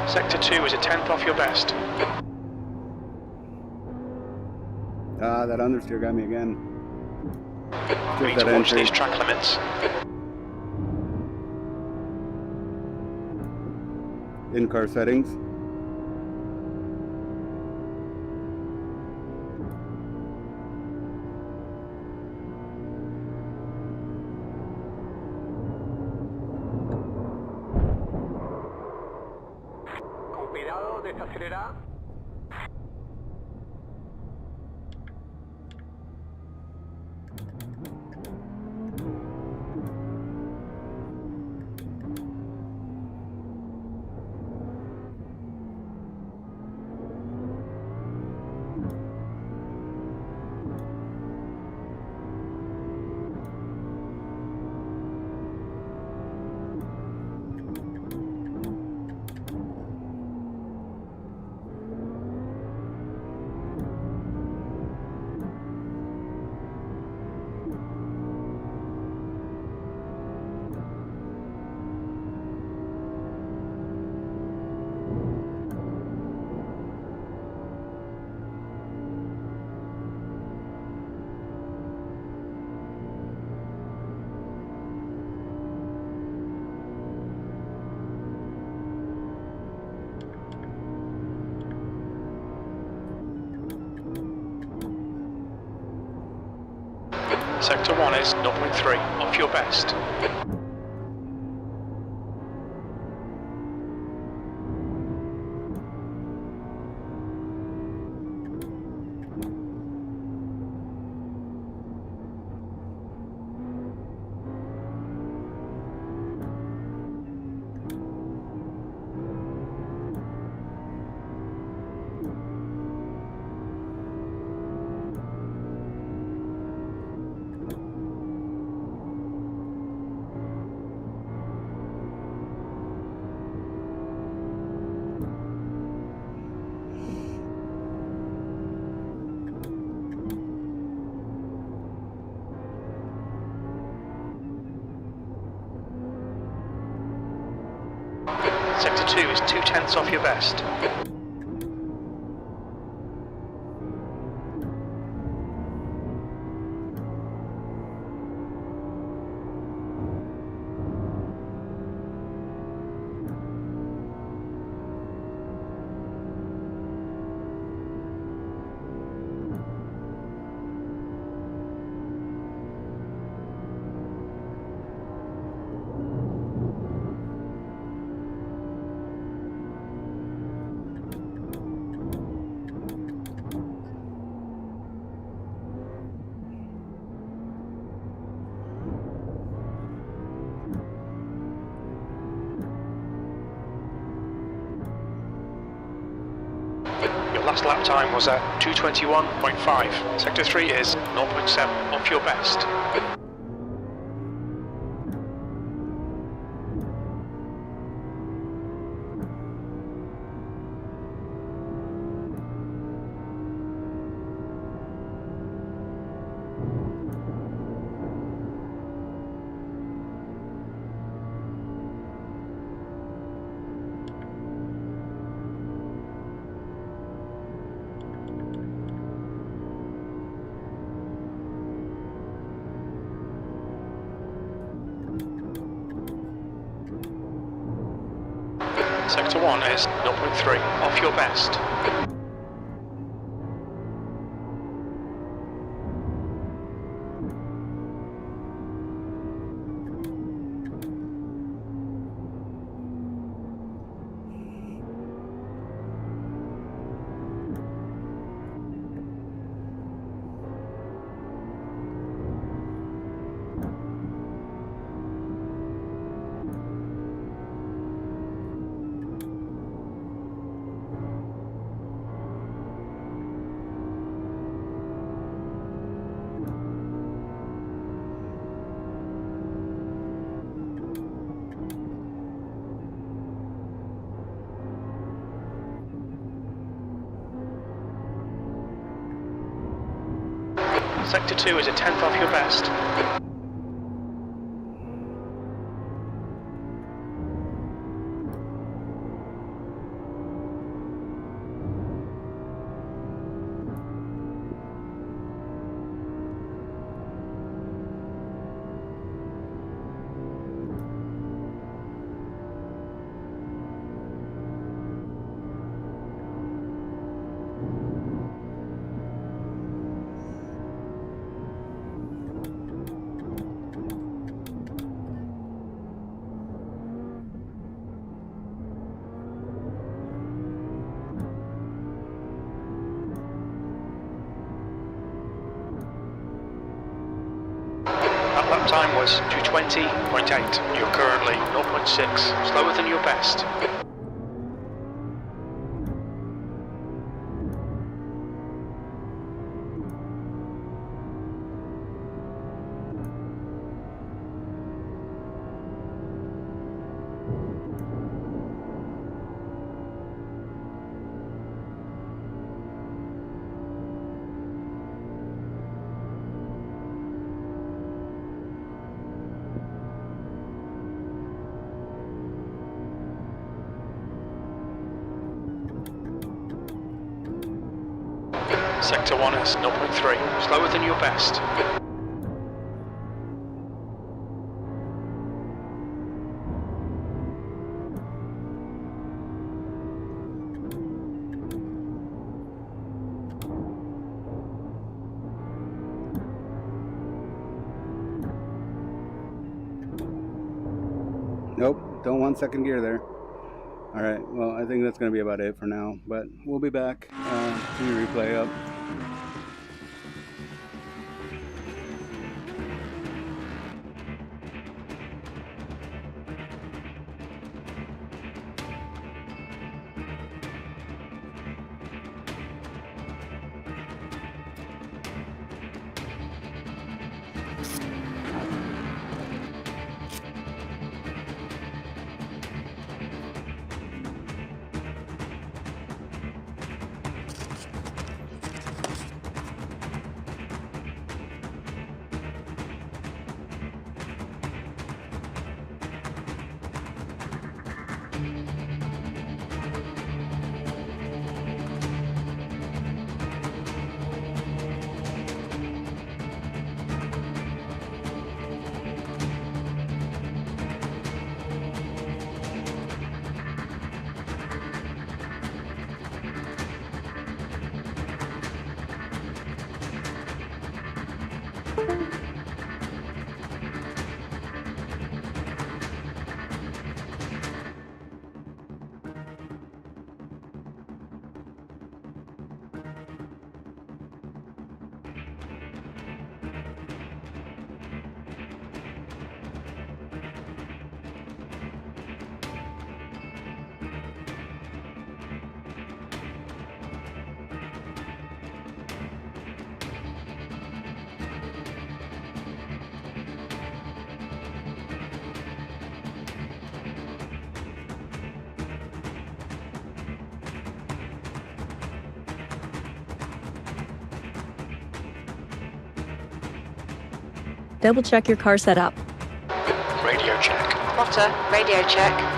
Sector 2 is 1/10 off your best. Ah, that understeer got me again. You need to watch these track limits. In-car settings. Con cuidado, desacelera. Sector 1 is 0.3 off your best. Sector 2 is 0.2 off your best. Last lap time was at 2:21.5. Sector 3 is 0.7 off your best. Sector 1 is 0.3 off your best. Sector 2 is a tenth off your best. That lap time was 2:20.8. You're currently 0.6, slower than your best. Sector 1 is 0.3, slower than your best. Nope, don't want second gear there. All right, well, I think that's going to be about it for now, but we'll be back. See the replay up. Double check your car setup. Radio check. Roger, radio check.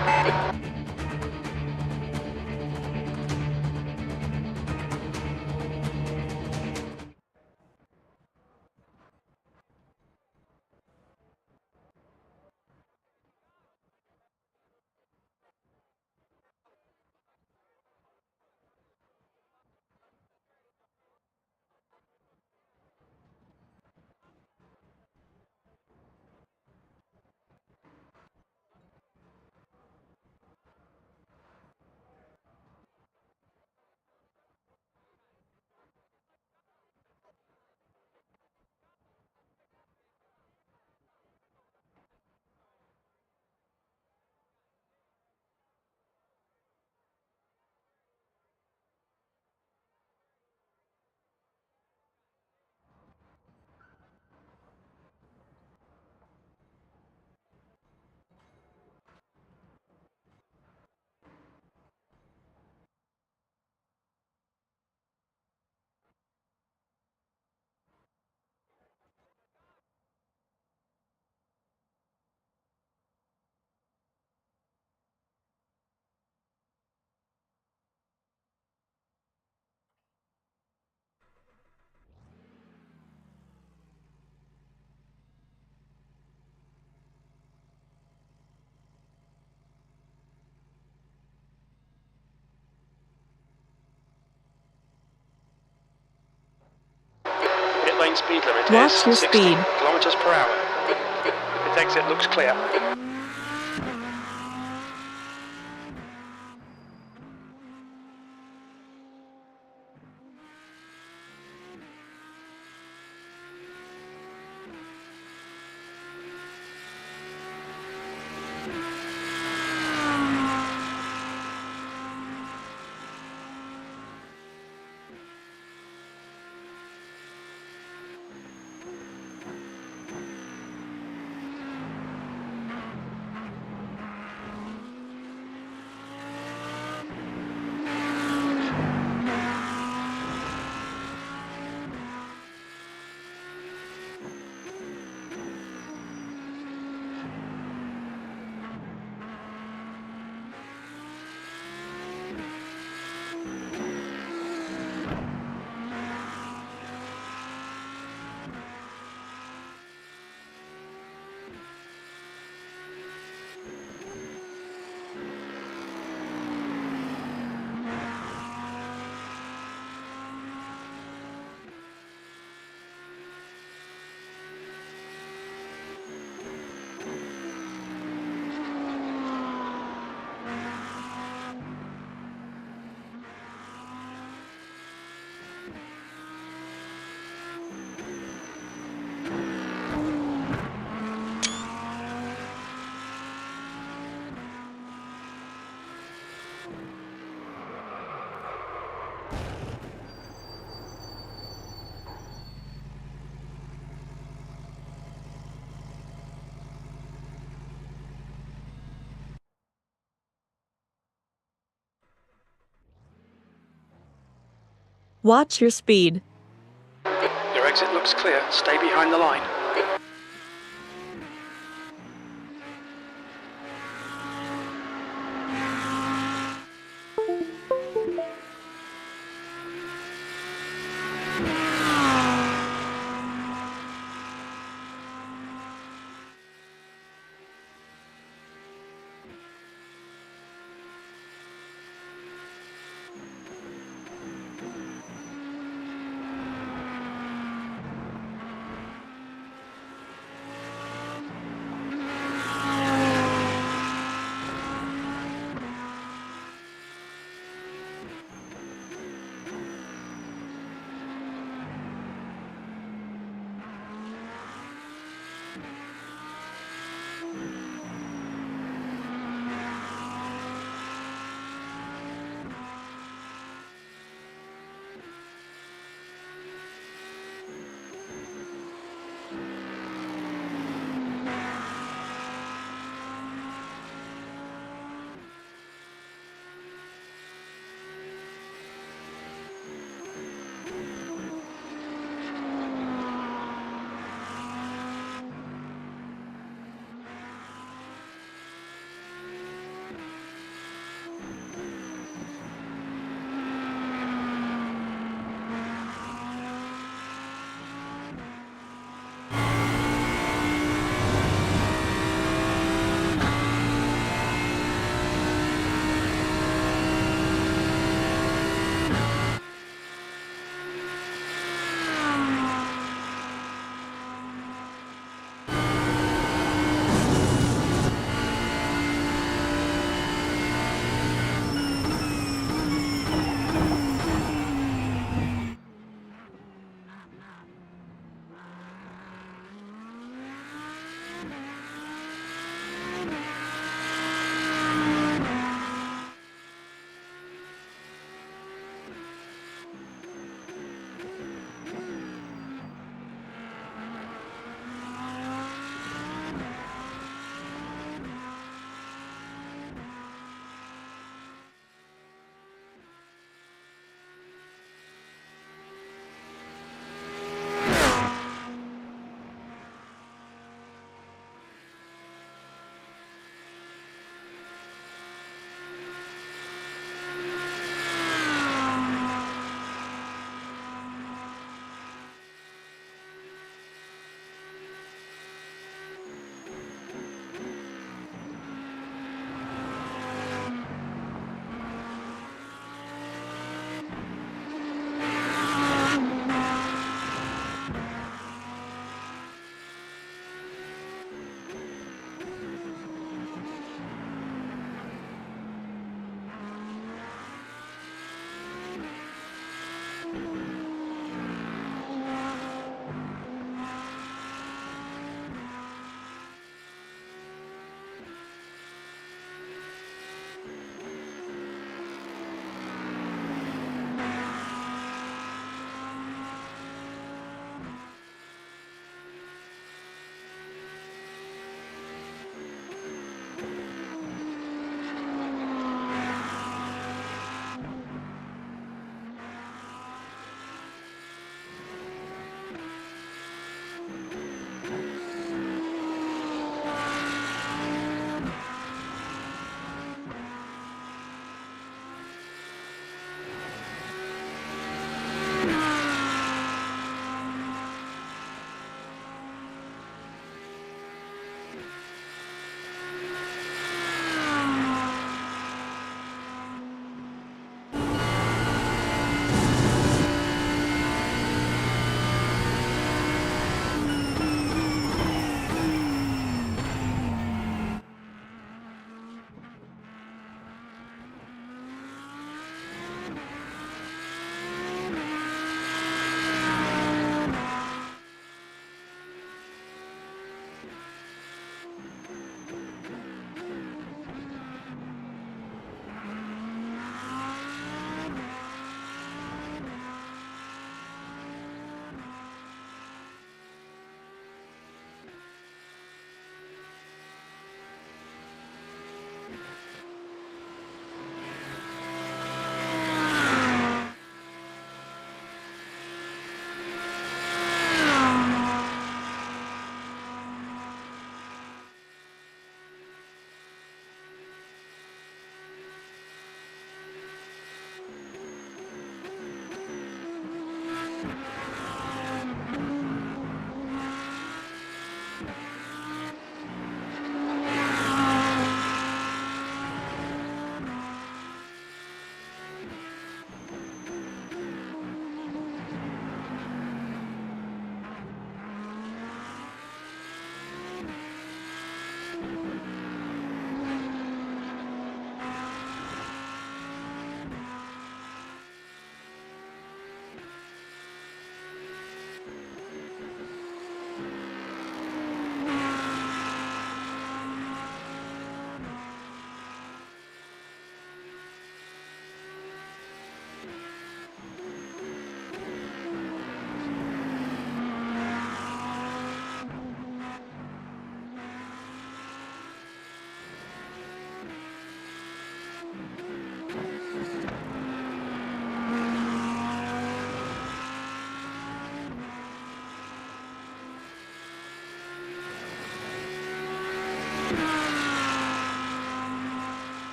speed limit Watch is your 60 speed. kilometers per hour. Pit exit looks clear. Watch your speed. Your exit looks clear. Stay behind the line.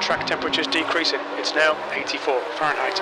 track temperature's decreasing. It's now 84 Fahrenheit.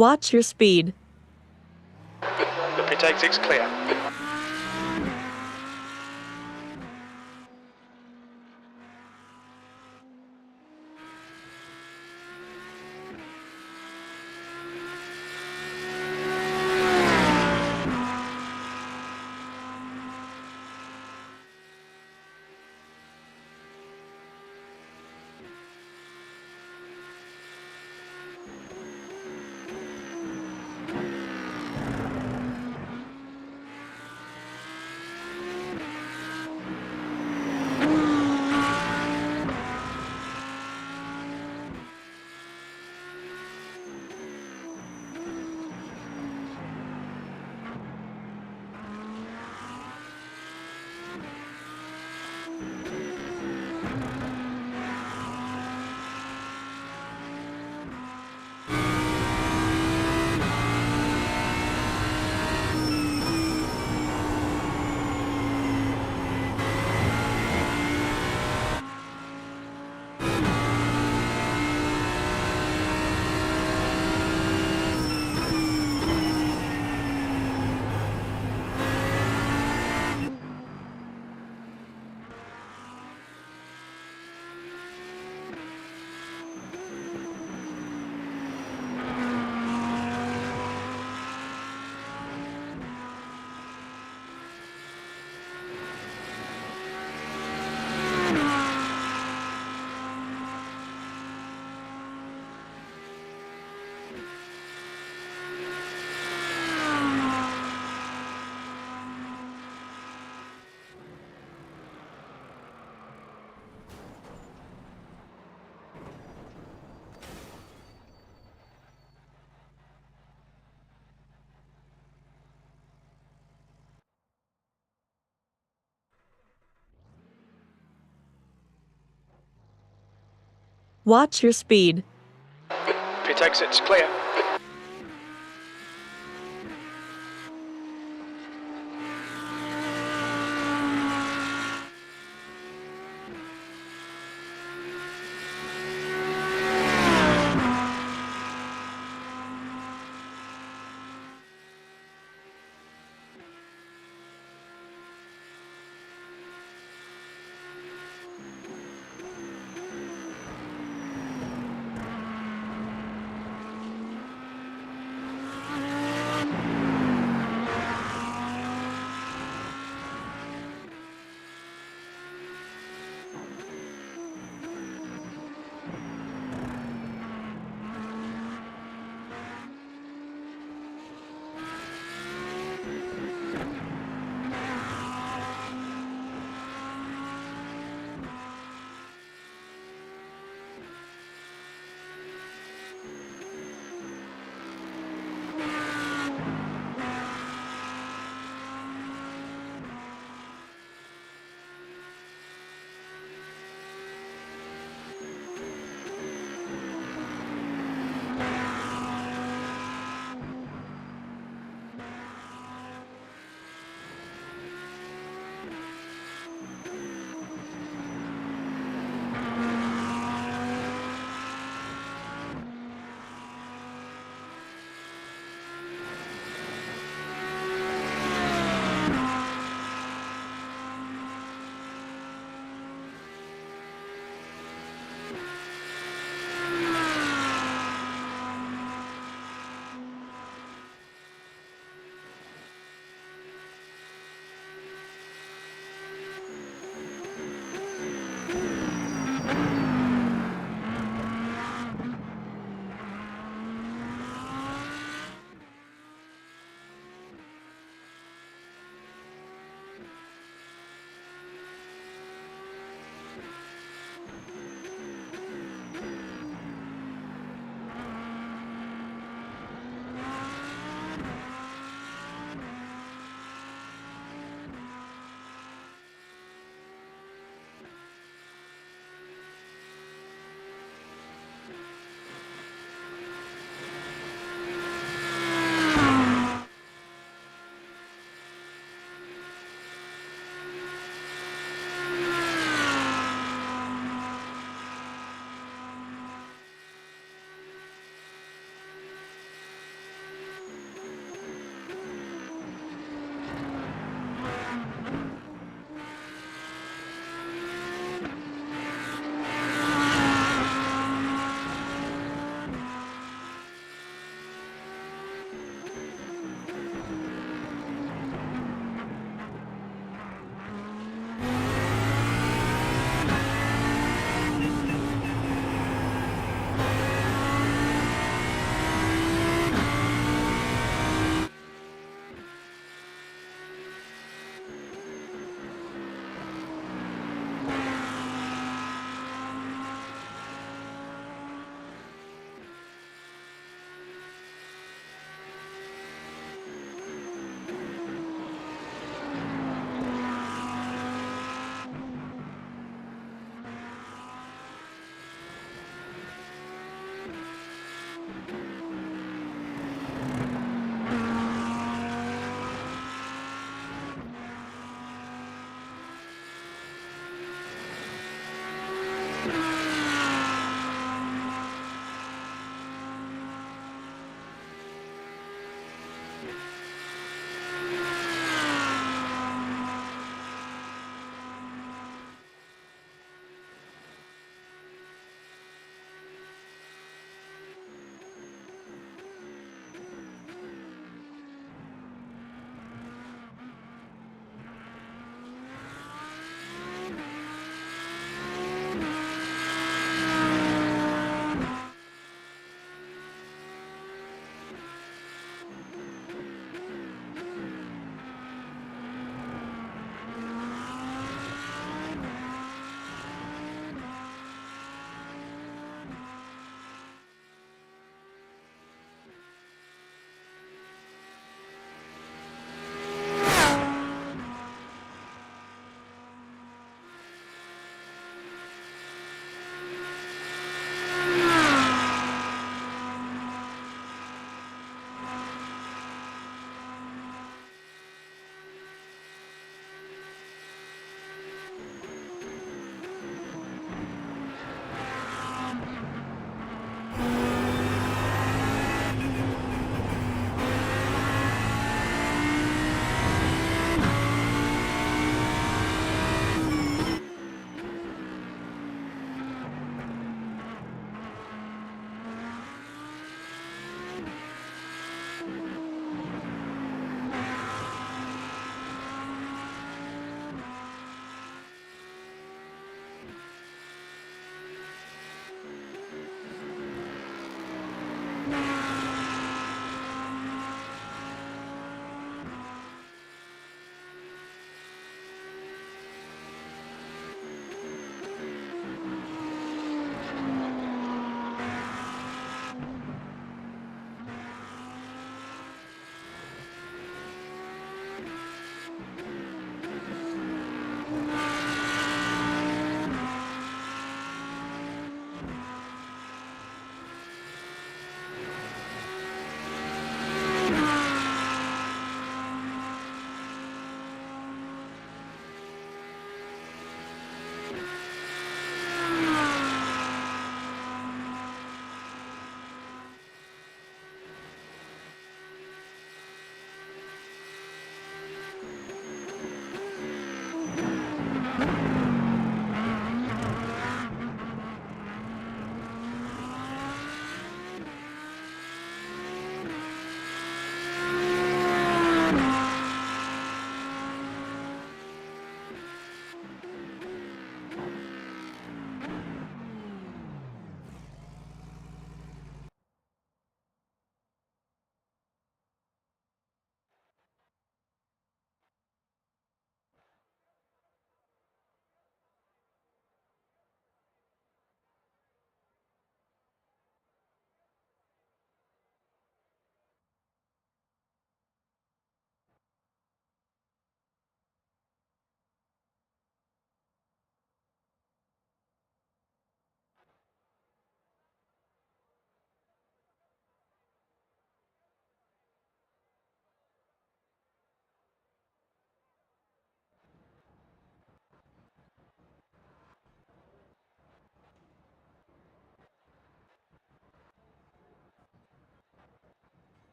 Watch your speed. The pit exit's clear. Watch your speed. Pit exit's clear.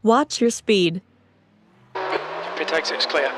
Watch your speed. Pit exit's clear.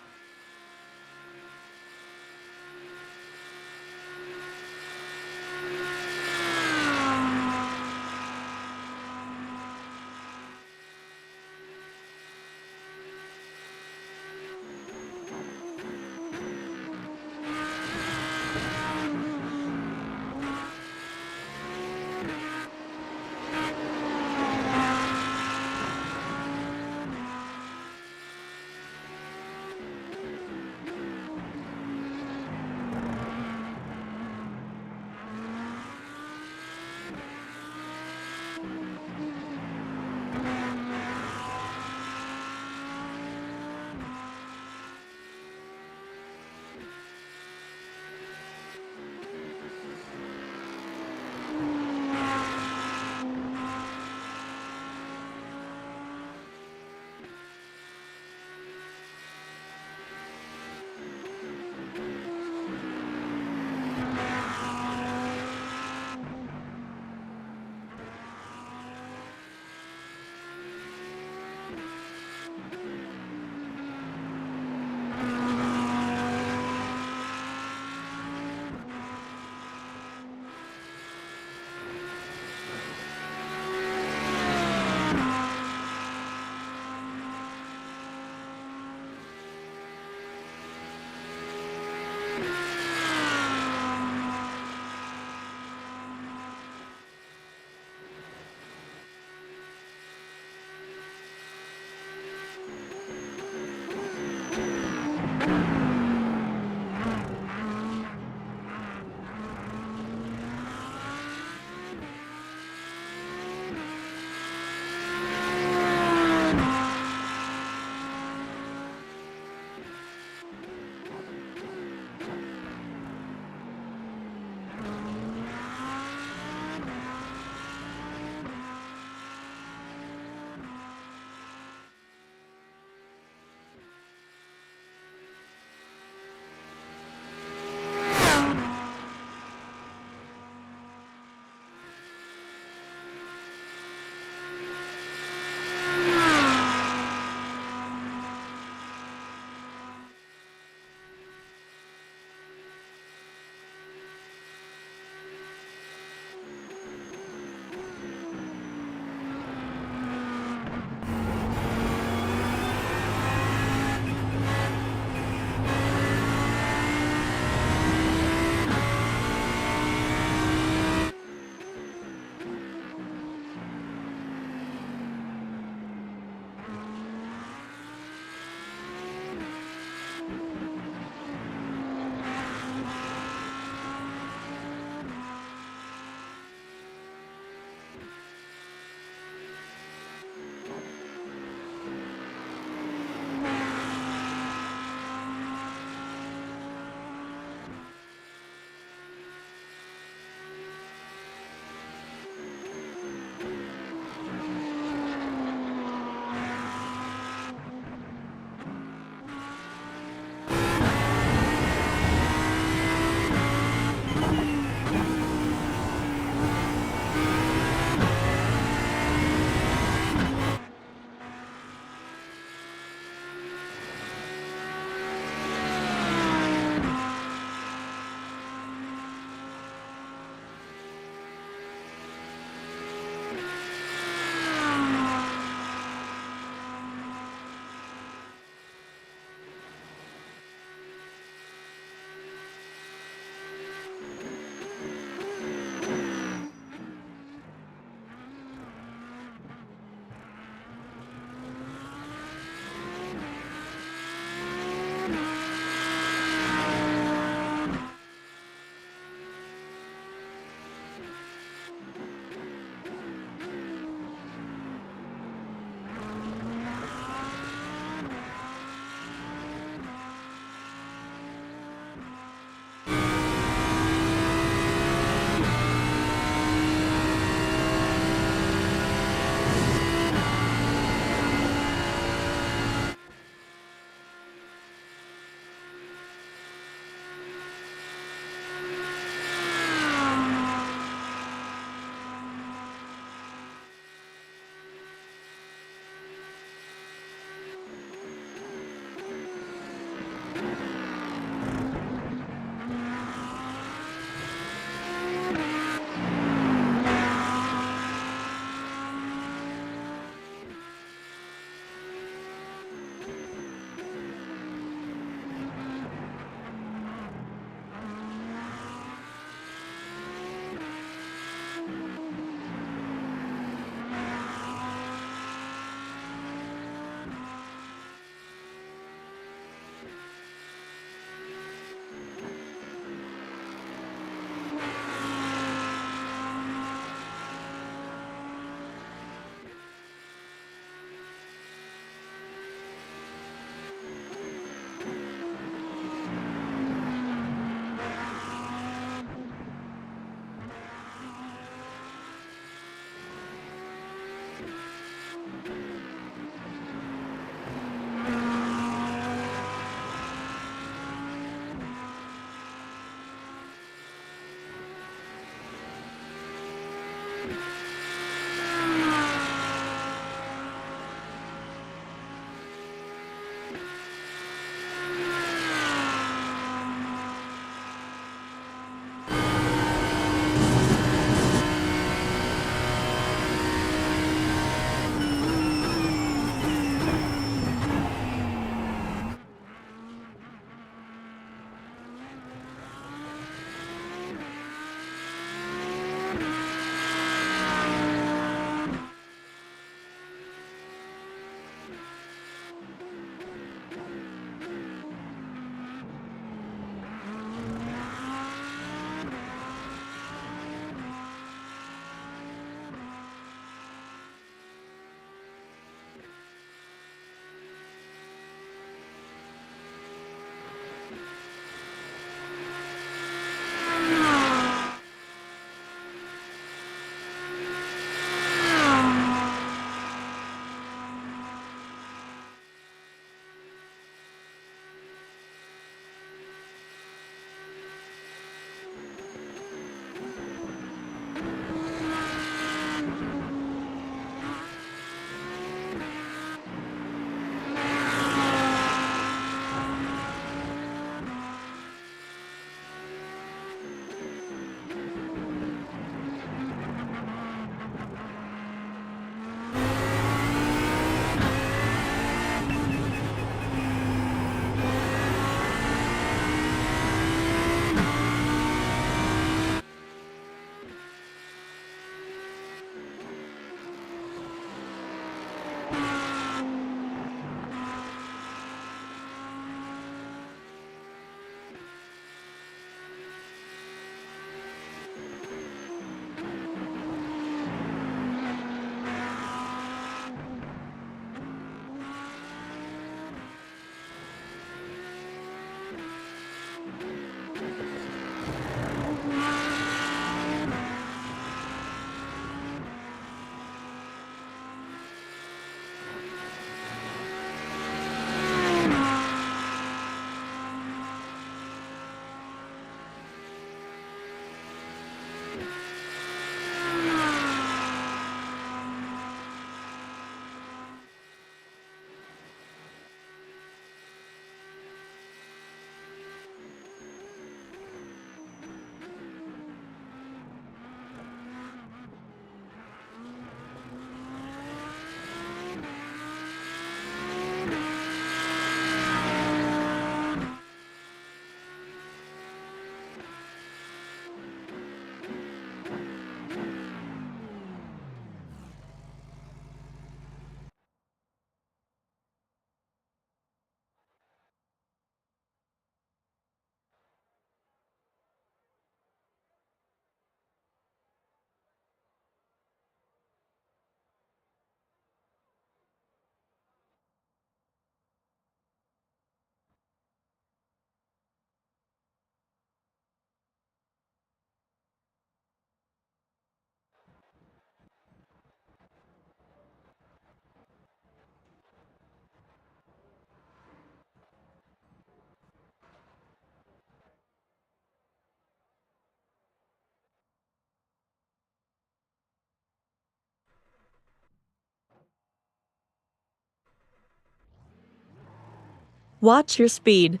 Watch your speed.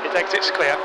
His exit's clear.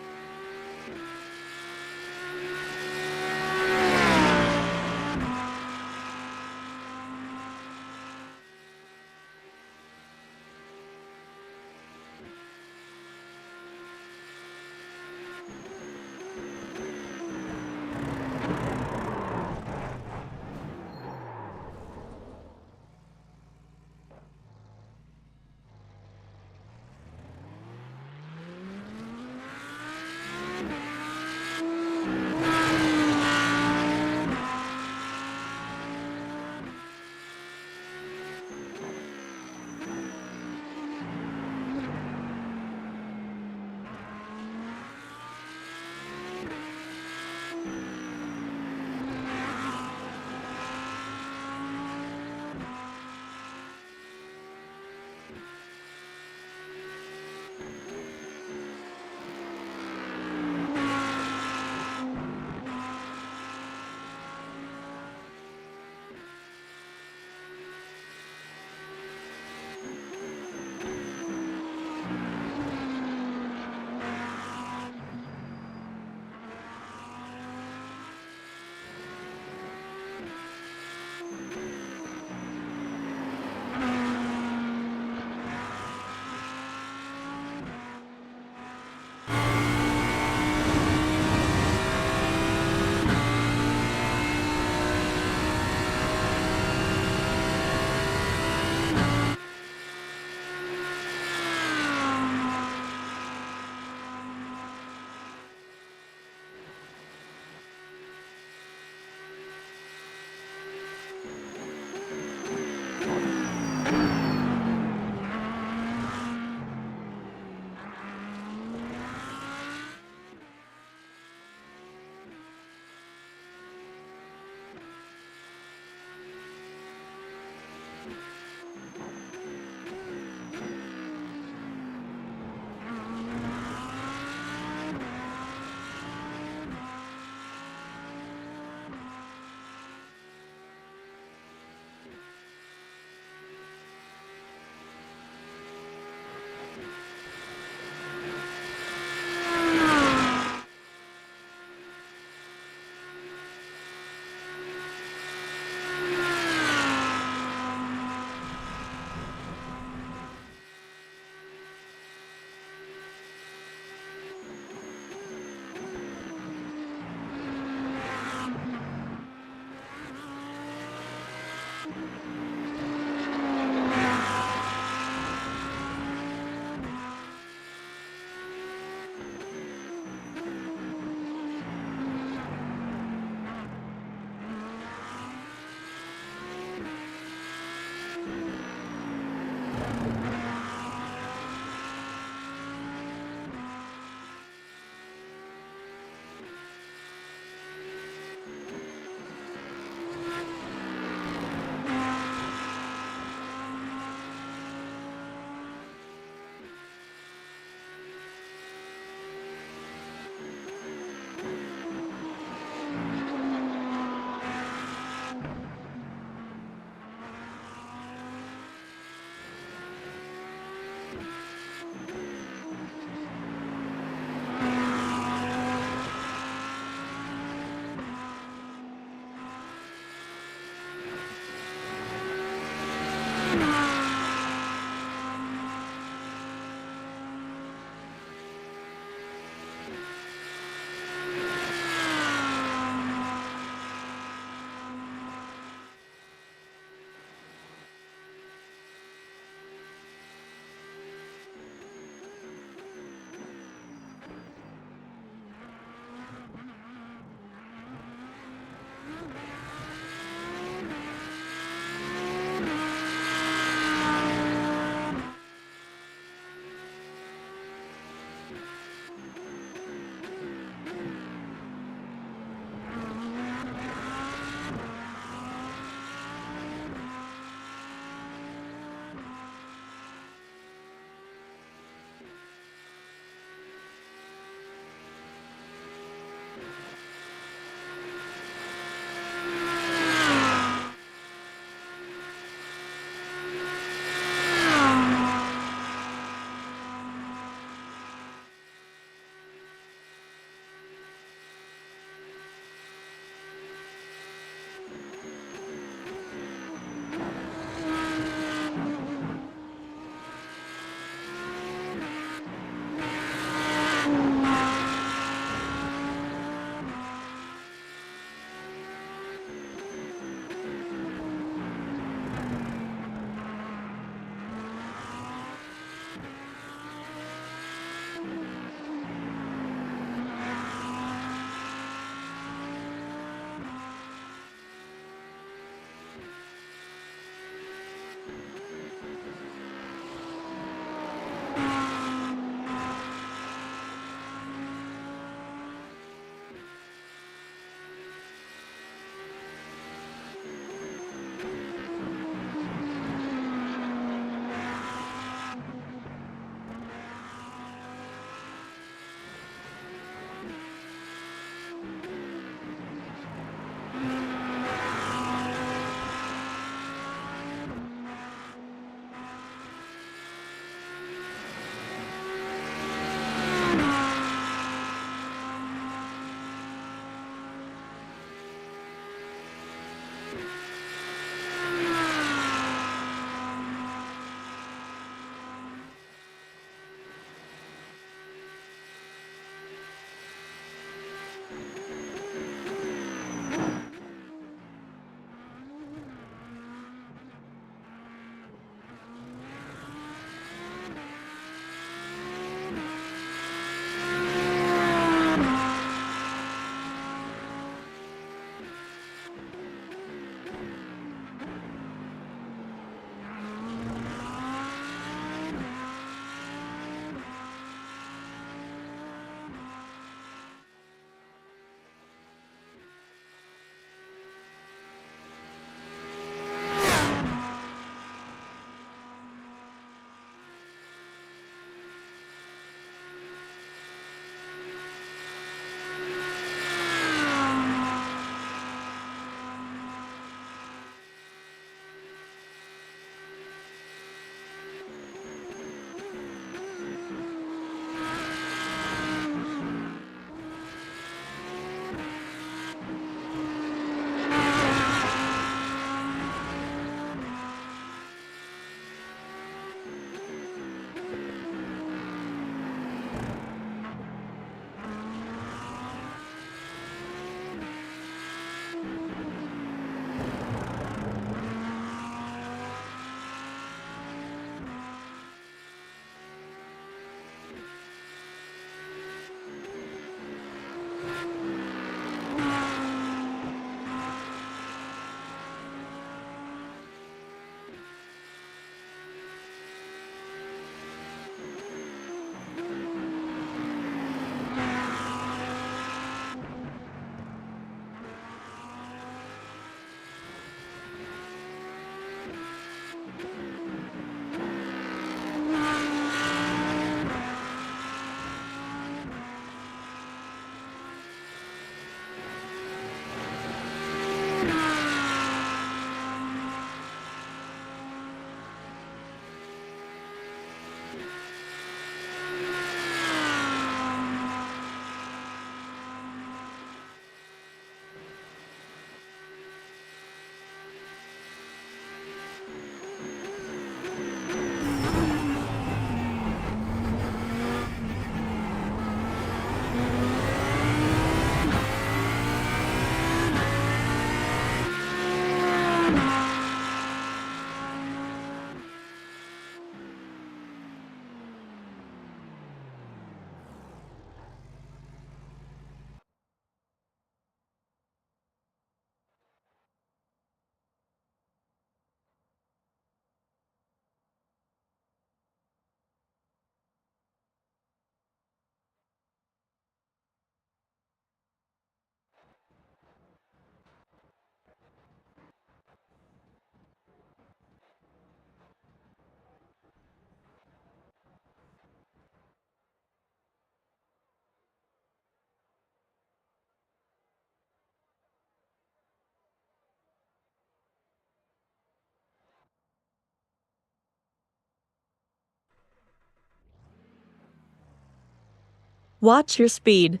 Watch your speed.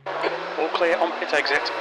All clear on pit exit.